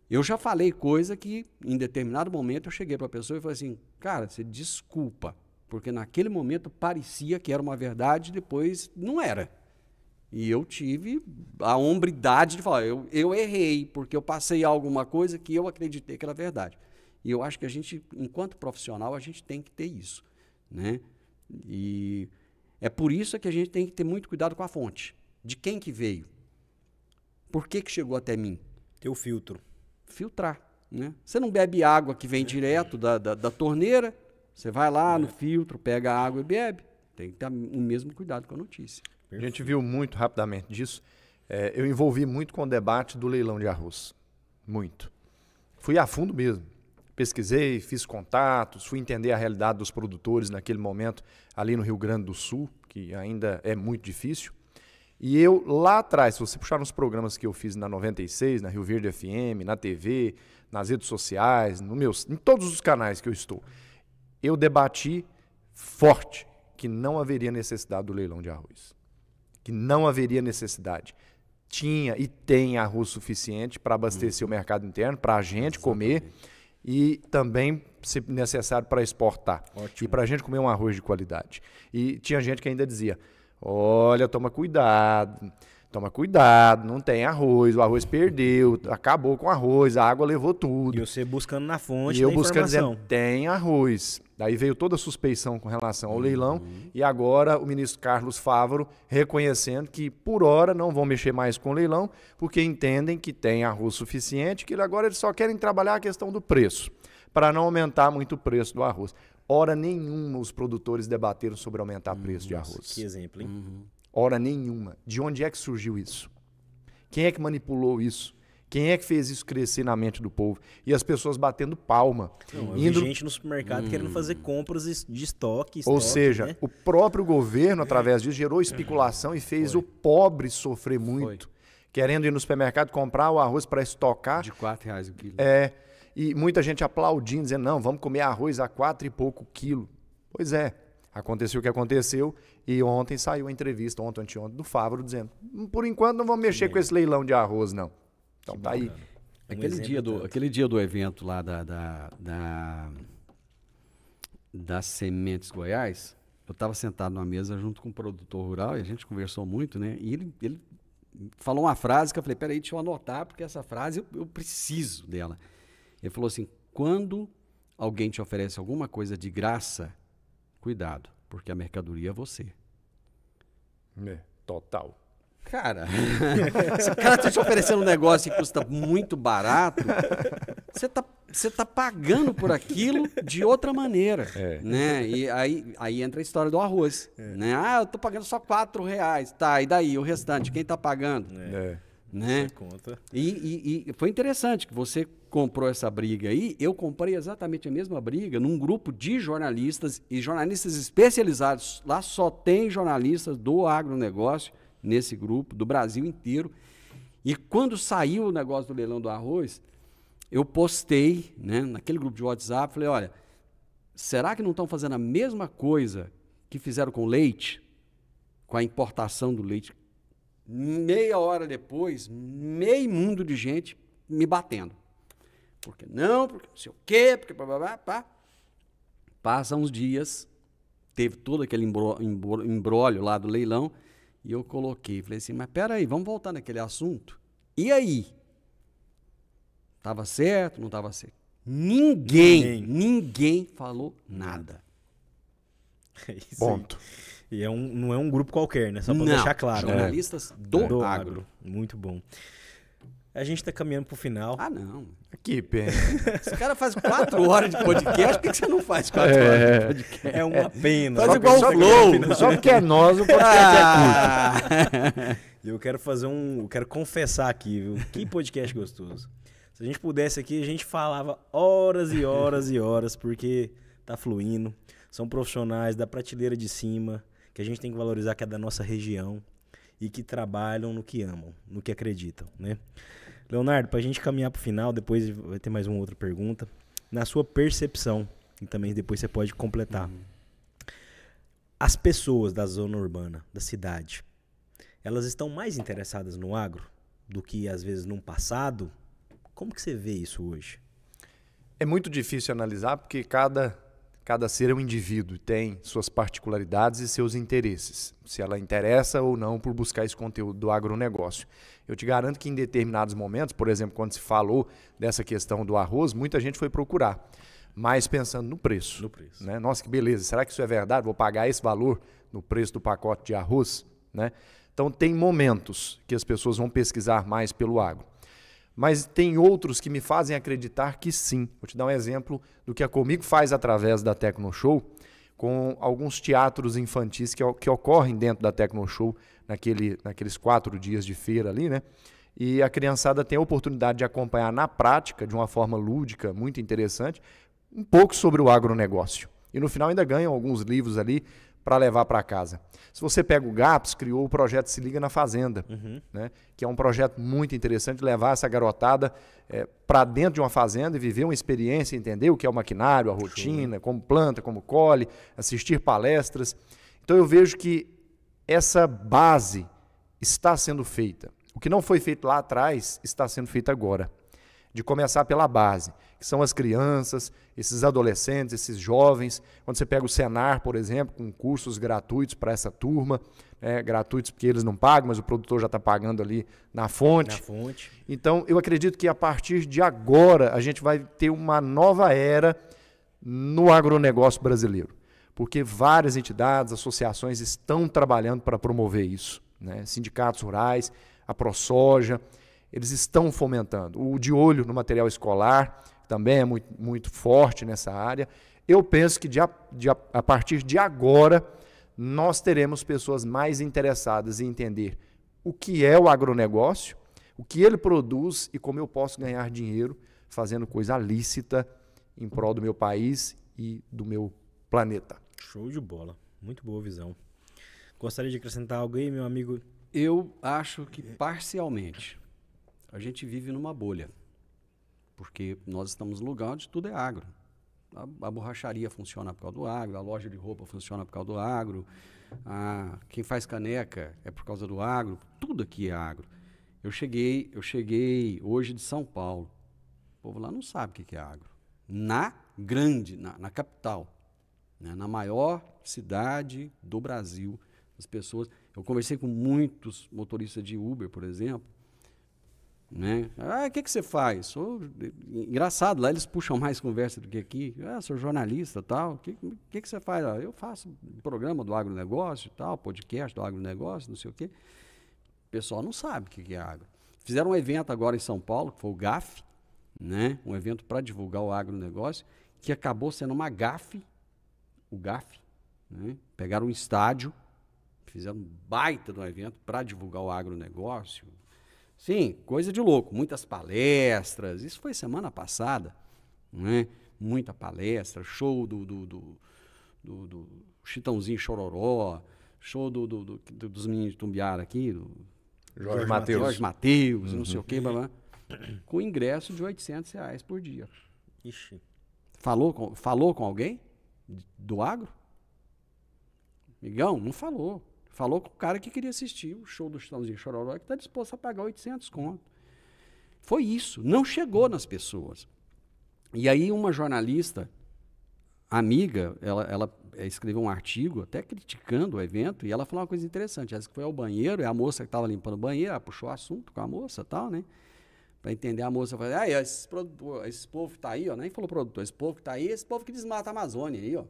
Eu já falei coisa que, em determinado momento, eu cheguei para a pessoa e falei assim, cara, você desculpa, porque naquele momento parecia que era uma verdade, depois não era. E eu tive a hombridade de falar, eu errei, porque eu passei alguma coisa que eu acreditei que era verdade. E eu acho que a gente, enquanto profissional, a gente tem que ter isso. Né? E é por isso que a gente tem que ter muito cuidado com a fonte. De quem que veio? Por que chegou até mim? Ter o filtro. Filtrar. Né? Você não bebe água que vem direto da torneira, você vai lá no filtro, pega a água e bebe. Tem que ter o mesmo cuidado com a notícia. A gente viu muito rapidamente disso. Eu envolvi muito com o debate do leilão de arroz. Muito. Fui a fundo mesmo. Pesquisei, fiz contatos, fui entender a realidade dos produtores naquele momento ali no Rio Grande do Sul, que ainda é muito difícil. E eu, lá atrás, se você puxar nos programas que eu fiz na 96, na Rio Verde FM, na TV, nas redes sociais, em todos os canais que eu estou, eu debati forte que não haveria necessidade do leilão de arroz. Que não haveria necessidade. Tinha e tem arroz suficiente para abastecer o mercado interno, para a gente comer e também, se necessário, para exportar. Ótimo. E para a gente comer um arroz de qualidade. E tinha gente que ainda dizia, olha, toma cuidado, não tem arroz, o arroz perdeu, acabou com o arroz, a água levou tudo. E você buscando na fonte da informação. E eu buscando dizendo, tem arroz. Daí veio toda a suspeição com relação ao leilão e agora o ministro Carlos Fávaro reconhecendo que por hora não vão mexer mais com o leilão porque entendem que tem arroz suficiente, que agora eles só querem trabalhar a questão do preço, para não aumentar muito o preço do arroz. Hora nenhuma os produtores debateram sobre aumentar o preço de arroz. Que exemplo, hein? Hora nenhuma. De onde é que surgiu isso? Quem é que manipulou isso? Quem é que fez isso crescer na mente do povo? E as pessoas batendo palma. Não, eu vi gente no supermercado querendo fazer compras de estoque. Ou seja, né? O próprio governo, através disso, gerou especulação e fez o pobre sofrer muito. Querendo ir no supermercado comprar o arroz para estocar. De R$4 o quilo. E muita gente aplaudindo, dizendo, não, vamos comer arroz a 4 e pouco quilo. Pois é, aconteceu o que aconteceu e ontem saiu a entrevista, anteontem, do Fávaro, dizendo, por enquanto não vamos mexer com esse leilão de arroz, não. Então tá aí. Aquele dia do evento lá das Sementes Goiás, eu estava sentado numa mesa junto com um produtor rural e a gente conversou muito, né? E ele falou uma frase que eu falei, peraí, deixa eu anotar, porque essa frase eu preciso dela. Ele falou assim, quando alguém te oferece alguma coisa de graça, cuidado, porque a mercadoria é você. Total. Cara, se o cara está te oferecendo um negócio que custa muito barato, você está você está pagando por aquilo de outra maneira, né? E aí entra a história do arroz, né? Ah, eu estou pagando só R$4, tá? E daí o restante, quem está pagando? Né? Conta. E foi interessante que você comprou essa briga aí. Eu comprei exatamente a mesma briga num grupo de jornalistas e jornalistas especializados. Lá só tem jornalistas do agronegócio nesse grupo, do Brasil inteiro. E quando saiu o negócio do leilão do arroz, eu postei, né, naquele grupo de WhatsApp, falei, olha, será que não estão fazendo a mesma coisa que fizeram com o leite, com a importação do leite? Meia hora depois, meio mundo de gente me batendo. Porque não sei o quê, porque pá. Passam uns dias, teve todo aquele embrólio lá do leilão, e eu coloquei, falei assim, mas peraí, vamos voltar naquele assunto? E aí? Tava certo, não tava certo? Ninguém falou nada. É isso Ponto. aí. E não é um grupo qualquer, né? Só para deixar claro. Jornalistas do agro. Muito bom. A gente está caminhando para o final. Ah, não. Que pena. Esse cara faz 4 horas de podcast, por que você não faz 4 horas de podcast? É uma pena. Faz igual o Flow. Só porque é nós, o podcast é curto. Eu quero quero confessar aqui, viu? Que podcast gostoso. Se a gente pudesse aqui, a gente falava horas e horas e horas, porque tá fluindo. São profissionais da prateleira de cima, que a gente tem que valorizar, que é da nossa região, e que trabalham no que amam, no que acreditam, né? Leonardo, para a gente caminhar para o final, depois vai ter mais uma outra pergunta. Na sua percepção, e também depois você pode completar. As pessoas da zona urbana, da cidade, elas estão mais interessadas no agro do que, às vezes, no passado? Como que você vê isso hoje? É muito difícil analisar porque cada ser é um indivíduo, tem suas particularidades e seus interesses, se ela interessa ou não por buscar esse conteúdo do agronegócio. Eu te garanto que em determinados momentos, por exemplo, quando se falou dessa questão do arroz, muita gente foi procurar, mas pensando no preço. Né? Nossa, que beleza, será que isso é verdade? Vou pagar esse valor no preço do pacote de arroz? Né? Então tem momentos que as pessoas vão pesquisar mais pelo agro. Mas tem outros que me fazem acreditar que sim. Vou te dar um exemplo do que a Comigo faz através da Tecnoshow, com alguns teatros infantis que ocorrem dentro da Tecnoshow, naqueles 4 dias de feira ali, né? E a criançada tem a oportunidade de acompanhar na prática, de uma forma lúdica, muito interessante, um pouco sobre o agronegócio. E no final ainda ganham alguns livros ali para levar para casa. Se você pega o GAPS, criou o projeto Se Liga na Fazenda, né? Que é um projeto muito interessante, levar essa garotada para dentro de uma fazenda e viver uma experiência, entender o que é o maquinário, a rotina, como planta, como colhe, assistir palestras. Então eu vejo que essa base está sendo feita. O que não foi feito lá atrás está sendo feito agora. De começar pela base, que são as crianças, esses adolescentes, esses jovens. Quando você pega o Senar, por exemplo, com cursos gratuitos para essa turma, gratuitos porque eles não pagam, mas o produtor já está pagando ali na fonte. Então, eu acredito que a partir de agora a gente vai ter uma nova era no agronegócio brasileiro, porque várias entidades, associações estão trabalhando para promover isso, né? Sindicatos rurais, a ProSoja, eles estão fomentando. O De Olho no Material Escolar também é muito, muito forte nessa área. Eu penso que a partir de agora nós teremos pessoas mais interessadas em entender o que é o agronegócio, o que ele produz e como eu posso ganhar dinheiro fazendo coisa lícita em prol do meu país e do meu planeta. Show de bola. Muito boa visão. Gostaria de acrescentar algo aí, meu amigo? Eu acho que parcialmente. A gente vive numa bolha, porque nós estamos no lugar onde tudo é agro. A borracharia funciona por causa do agro, a loja de roupa funciona por causa do agro, quem faz caneca é por causa do agro, tudo aqui é agro. Eu cheguei hoje de São Paulo, o povo lá não sabe o que é agro. Na capital, né, na maior cidade do Brasil, as pessoas... Eu conversei com muitos motoristas de Uber, por exemplo, né? O que você faz? Engraçado, lá eles puxam mais conversa do que aqui. Sou jornalista e tal. O que você faz? Eu faço programa do agronegócio e tal, podcast do agronegócio, não sei o quê. O pessoal não sabe o que é agro. Fizeram um evento agora em São Paulo, que foi o GAF, né? Um evento para divulgar o agronegócio, que acabou sendo uma gafe, o GAF, né? Pegaram um estádio, fizeram um baita de um evento para divulgar o agronegócio. Sim, coisa de louco, muitas palestras, isso foi semana passada, né? Muita palestra, show do Chitãozinho Chororó, show dos meninos de Tumbiara aqui, do Jorge Mateus. Jorge Mateus, não sei o quê, blá, blá, com ingresso de R$800 por dia. Ixi. Falou com alguém do agro? Migão, não falou. Falou com o cara que queria assistir o show do Chitãozinho Chororó, que está disposto a pagar 800 conto. Foi isso, não chegou nas pessoas. E aí uma jornalista, amiga, ela escreveu um artigo até criticando o evento, e ela falou uma coisa interessante. Ela foi ao banheiro, e a moça que estava limpando o banheiro, ela puxou o assunto com a moça e tal, né? Para entender, a moça falou, esse povo que está aí, ó, nem falou produtor, esse povo que está aí, esse povo que desmata a Amazônia aí, ó.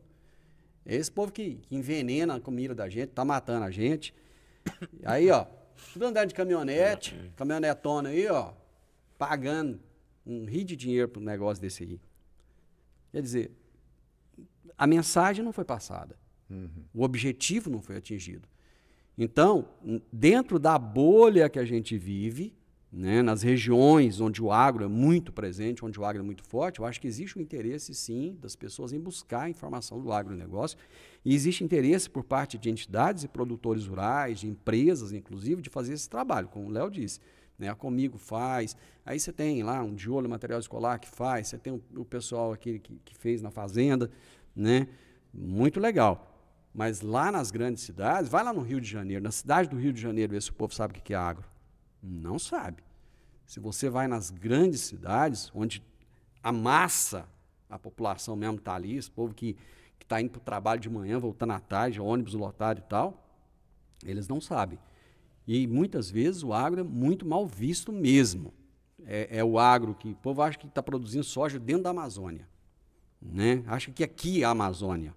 Esse povo que envenena a comida da gente, tá matando a gente. Aí, ó, tudo andando de caminhonete, caminhonetona aí, ó, pagando um rio de dinheiro para um negócio desse aí. Quer dizer, a mensagem não foi passada. O objetivo não foi atingido. Então, dentro da bolha que a gente vive, né, nas regiões onde o agro é muito presente, onde o agro é muito forte, eu acho que existe um interesse, sim, das pessoas em buscar a informação do agronegócio, e existe interesse por parte de entidades e produtores rurais, de empresas, inclusive, de fazer esse trabalho, como o Léo disse. Né, a Comigo faz, aí você tem lá um De Olho Material Escolar que faz, você tem o pessoal aqui que fez na fazenda, né, muito legal. Mas lá nas grandes cidades, vai lá no Rio de Janeiro, na cidade do Rio de Janeiro, ver se o povo sabe o que é agro. Não sabe. Se você vai nas grandes cidades, onde a massa, a população mesmo está ali, esse povo que está indo para o trabalho de manhã, voltando à tarde, ônibus lotado e tal, eles não sabem. E muitas vezes o agro é muito mal visto mesmo. É o agro que o povo acha que está produzindo soja dentro da Amazônia, né? Acha que aqui é a Amazônia.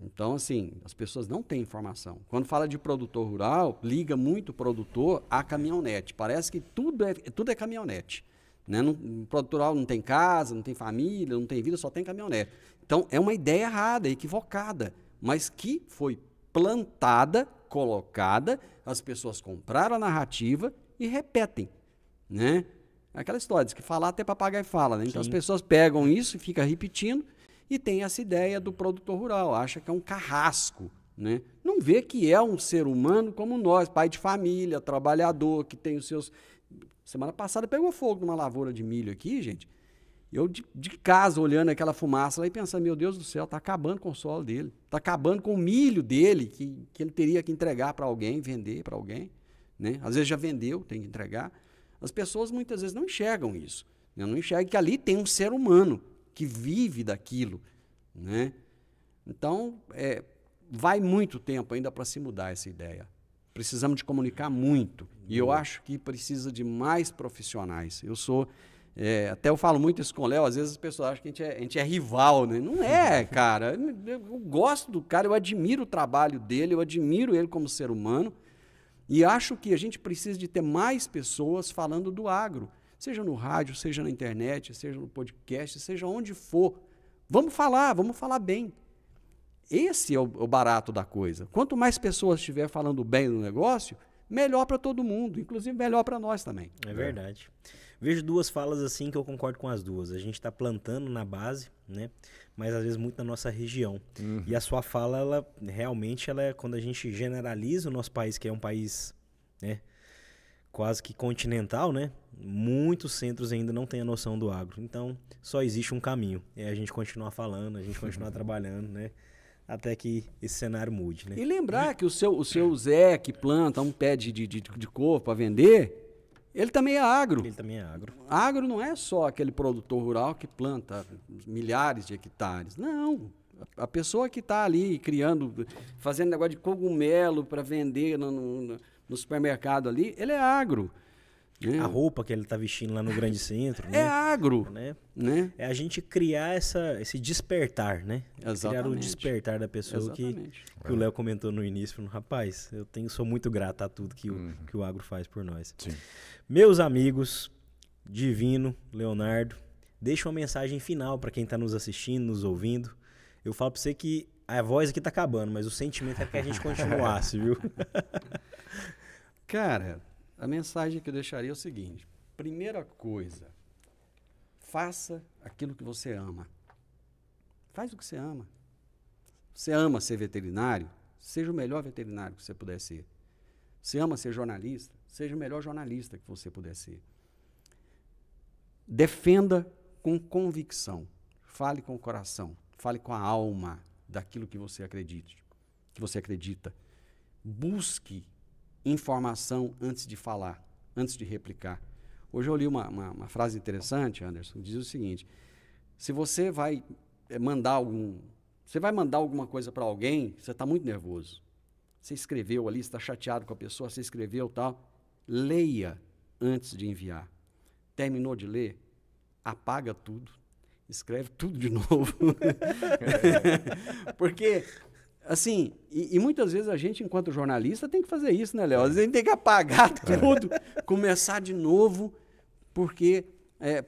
Então, assim, as pessoas não têm informação. Quando fala de produtor rural, liga muito o produtor à caminhonete. Parece que tudo é caminhonete. Né? O produtor rural não tem casa, não tem família, não tem vida, só tem caminhonete. Então, é uma ideia errada, equivocada, mas que foi plantada, colocada, as pessoas compraram a narrativa e repetem. Né? Aquela história, diz que falar até papagaio fala. Né? Então, as pessoas pegam isso e ficam repetindo, e tem essa ideia do produtor rural, acha que é um carrasco, né? Não vê que é um ser humano como nós, pai de família, trabalhador, que tem os seus... Semana passada pegou fogo numa lavoura de milho aqui, gente. Eu de casa olhando aquela fumaça lá e pensando, meu Deus do céu, está acabando com o solo dele, está acabando com o milho dele, que ele teria que entregar para alguém, vender para alguém, né? Às vezes já vendeu, tem que entregar. As pessoas muitas vezes não enxergam isso, né? Não enxergam que ali tem um ser humano que vive daquilo, né? Então, vai muito tempo ainda para se mudar essa ideia. Precisamos de comunicar muito, e eu acho que precisa de mais profissionais. Até eu falo muito isso com o Léo, às vezes as pessoas acham que a gente é rival, né? Não é, cara. Eu gosto do cara, eu admiro o trabalho dele, eu admiro ele como ser humano, e acho que a gente precisa de ter mais pessoas falando do agro, seja no rádio, seja na internet, seja no podcast, seja onde for. Vamos falar bem. Esse é o barato da coisa. Quanto mais pessoas estiver falando bem do negócio, melhor para todo mundo, inclusive melhor para nós também. É verdade. Vejo duas falas assim que eu concordo com as duas. A gente está plantando na base, né? Mas às vezes muito na nossa região. E a sua fala, ela realmente, quando a gente generaliza o nosso país, que é um país, né, quase que continental, né? Muitos centros ainda não têm a noção do agro. Então, só existe um caminho. É a gente continuar falando, a gente continuar trabalhando, né? Até que esse cenário mude, né? E lembrar que o seu Zé, que planta um pé de couve para vender, ele também é agro. Ele também é agro. Agro não é só aquele produtor rural que planta milhares de hectares. Não. A pessoa que está ali criando, fazendo negócio de cogumelo para vender no supermercado ali, ele é agro. Né? A roupa que ele está vestindo lá no grande centro. Né? É agro. Né? É a gente criar esse despertar, né? Exatamente. Criar o despertar da pessoa que o Léo comentou no início. Falando, rapaz, sou muito grato a tudo que o agro faz por nós. Sim. Meus amigos, Divino, Leonardo, deixa uma mensagem final para quem está nos assistindo, nos ouvindo. Eu falo para você que a voz aqui tá acabando, mas o sentimento é que a gente continuasse, viu? Cara, a mensagem que eu deixaria é o seguinte. Primeira coisa, faça aquilo que você ama. Faz o que você ama. Você ama ser veterinário? Seja o melhor veterinário que você puder ser. Você ama ser jornalista? Seja o melhor jornalista que você puder ser. Defenda com convicção. Fale com o coração. Fale com a alma daquilo que você acredita. Busque informação antes de falar, antes de replicar. Hoje eu li uma frase interessante, Anderson, que diz o seguinte: se você vai mandar alguma coisa para alguém, você está muito nervoso. Você escreveu ali, você está chateado com a pessoa, você escreveu tal. Leia antes de enviar. Terminou de ler? Apaga tudo. Escreve tudo de novo. Porque, assim, e muitas vezes a gente, enquanto jornalista, tem que fazer isso, né, Léo? Às vezes a gente tem que apagar tudo, começar de novo, porque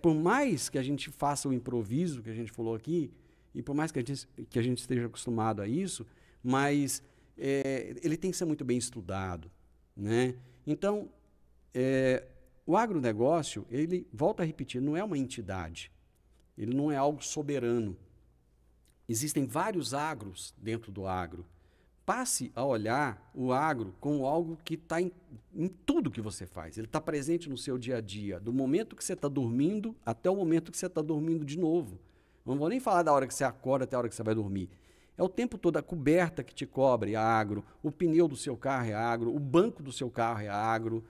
por mais que a gente faça o improviso que a gente falou aqui, e por mais que a gente esteja acostumado a isso, mas ele tem que ser muito bem estudado, né? Então, o agronegócio, ele, volta a repetir, não é uma entidade. Ele não é algo soberano. Existem vários agros dentro do agro. Passe a olhar o agro como algo que está em tudo que você faz. Ele está presente no seu dia a dia, do momento que você está dormindo até o momento que você está dormindo de novo. Não vou nem falar da hora que você acorda até a hora que você vai dormir. É o tempo todo a coberta que te cobre é agro, o pneu do seu carro é agro, o banco do seu carro é agro.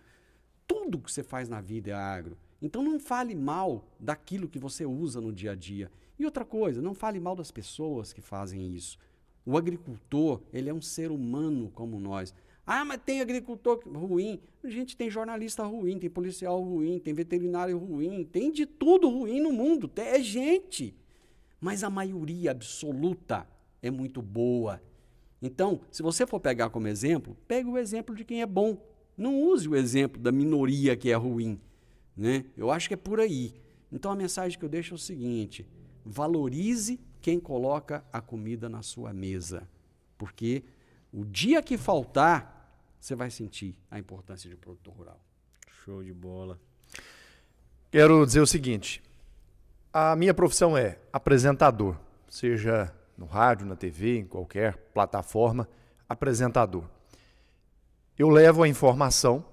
Tudo que você faz na vida é agro. Então não fale mal daquilo que você usa no dia a dia. E outra coisa, não fale mal das pessoas que fazem isso. O agricultor, ele é um ser humano como nós. Ah, mas tem agricultor ruim. Gente, tem jornalista ruim, tem policial ruim, tem veterinário ruim, tem de tudo ruim no mundo. É gente. Mas a maioria absoluta é muito boa. Então, se você for pegar como exemplo, pegue o exemplo de quem é bom. Não use o exemplo da minoria que é ruim. Né? Eu acho que é por aí. Então a mensagem que eu deixo é o seguinte: valorize quem coloca a comida na sua mesa, porque o dia que faltar, você vai sentir a importância de produtor rural. Show de bola. Quero dizer o seguinte: a minha profissão é apresentador, seja no rádio, na TV, em qualquer plataforma, apresentador. Eu levo a informação,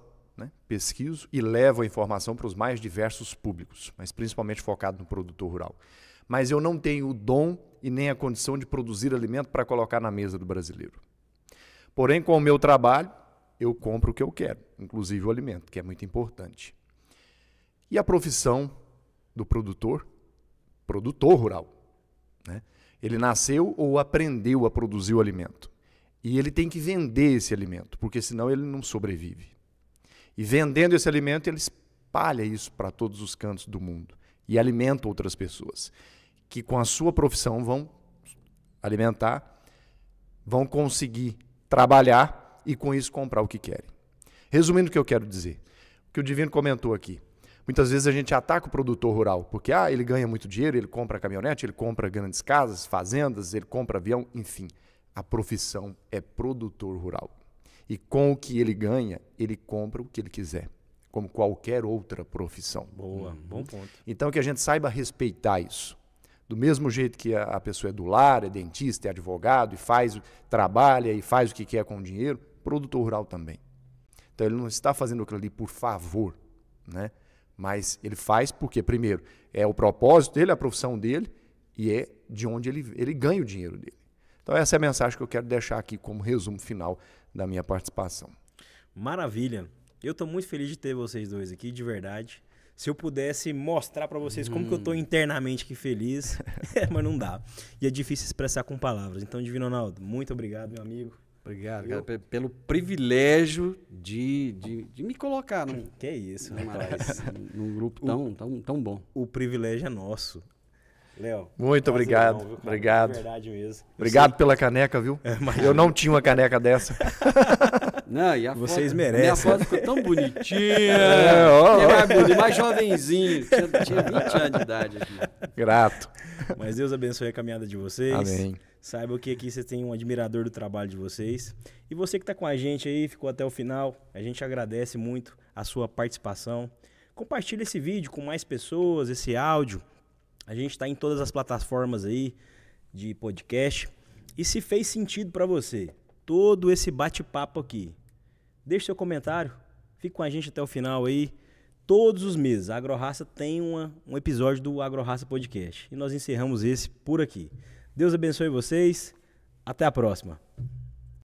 pesquiso e levo a informação para os mais diversos públicos, mas principalmente focado no produtor rural. Mas eu não tenho o dom e nem a condição de produzir alimento para colocar na mesa do brasileiro. Porém, com o meu trabalho, eu compro o que eu quero, inclusive o alimento, que é muito importante. E a profissão do produtor rural, né? Ele nasceu ou aprendeu a produzir o alimento. E ele tem que vender esse alimento, porque senão ele não sobrevive. E vendendo esse alimento, ele espalha isso para todos os cantos do mundo e alimenta outras pessoas, que com a sua profissão vão alimentar, vão conseguir trabalhar e com isso comprar o que querem. Resumindo o que eu quero dizer, o que o Divino comentou aqui, muitas vezes a gente ataca o produtor rural, porque ele ganha muito dinheiro, ele compra caminhonete, ele compra grandes casas, fazendas, ele compra avião, enfim, a profissão é produtor rural. E com o que ele ganha, ele compra o que ele quiser, como qualquer outra profissão. Boa, bom ponto. Então que a gente saiba respeitar isso. Do mesmo jeito que a pessoa é do lar, é dentista, é advogado, e trabalha e faz o que quer com o dinheiro, produtor rural também. Então ele não está fazendo aquilo ali por favor, né? Mas ele faz porque, primeiro, é o propósito dele, a profissão dele, e é de onde ele ganha o dinheiro dele. Então essa é a mensagem que eu quero deixar aqui como resumo final da minha participação. Maravilha. Eu estou muito feliz de ter vocês dois aqui, de verdade. Se eu pudesse mostrar para vocês como que eu estou internamente aqui feliz, mas não dá. E é difícil expressar com palavras. Então, Divino Ronaldo, muito obrigado, meu amigo. Obrigado, cara, pelo privilégio de me colocar que é isso, num grupo tão bom. O privilégio é nosso. Léo. Muito obrigado. Não, obrigado. De verdade mesmo. Obrigado pela caneca, viu? Eu não tinha uma caneca dessa. Não, e a Vocês foto, merecem. Minha foto ficou tão bonitinha. ó. Mais bonito, mais jovenzinho. Tinha 20 anos de idade aqui. Grato. Mas Deus abençoe a caminhada de vocês. Amém. Saiba que aqui você tem um admirador do trabalho de vocês. E você que está com a gente aí, ficou até o final, a gente agradece muito a sua participação. Compartilhe esse vídeo com mais pessoas, esse áudio. A gente está em todas as plataformas aí de podcast. E se fez sentido para você todo esse bate-papo aqui, deixe seu comentário, fique com a gente até o final aí. Todos os meses a AgroRaça tem um episódio do AgroRaça Podcast. E nós encerramos esse por aqui. Deus abençoe vocês. Até a próxima.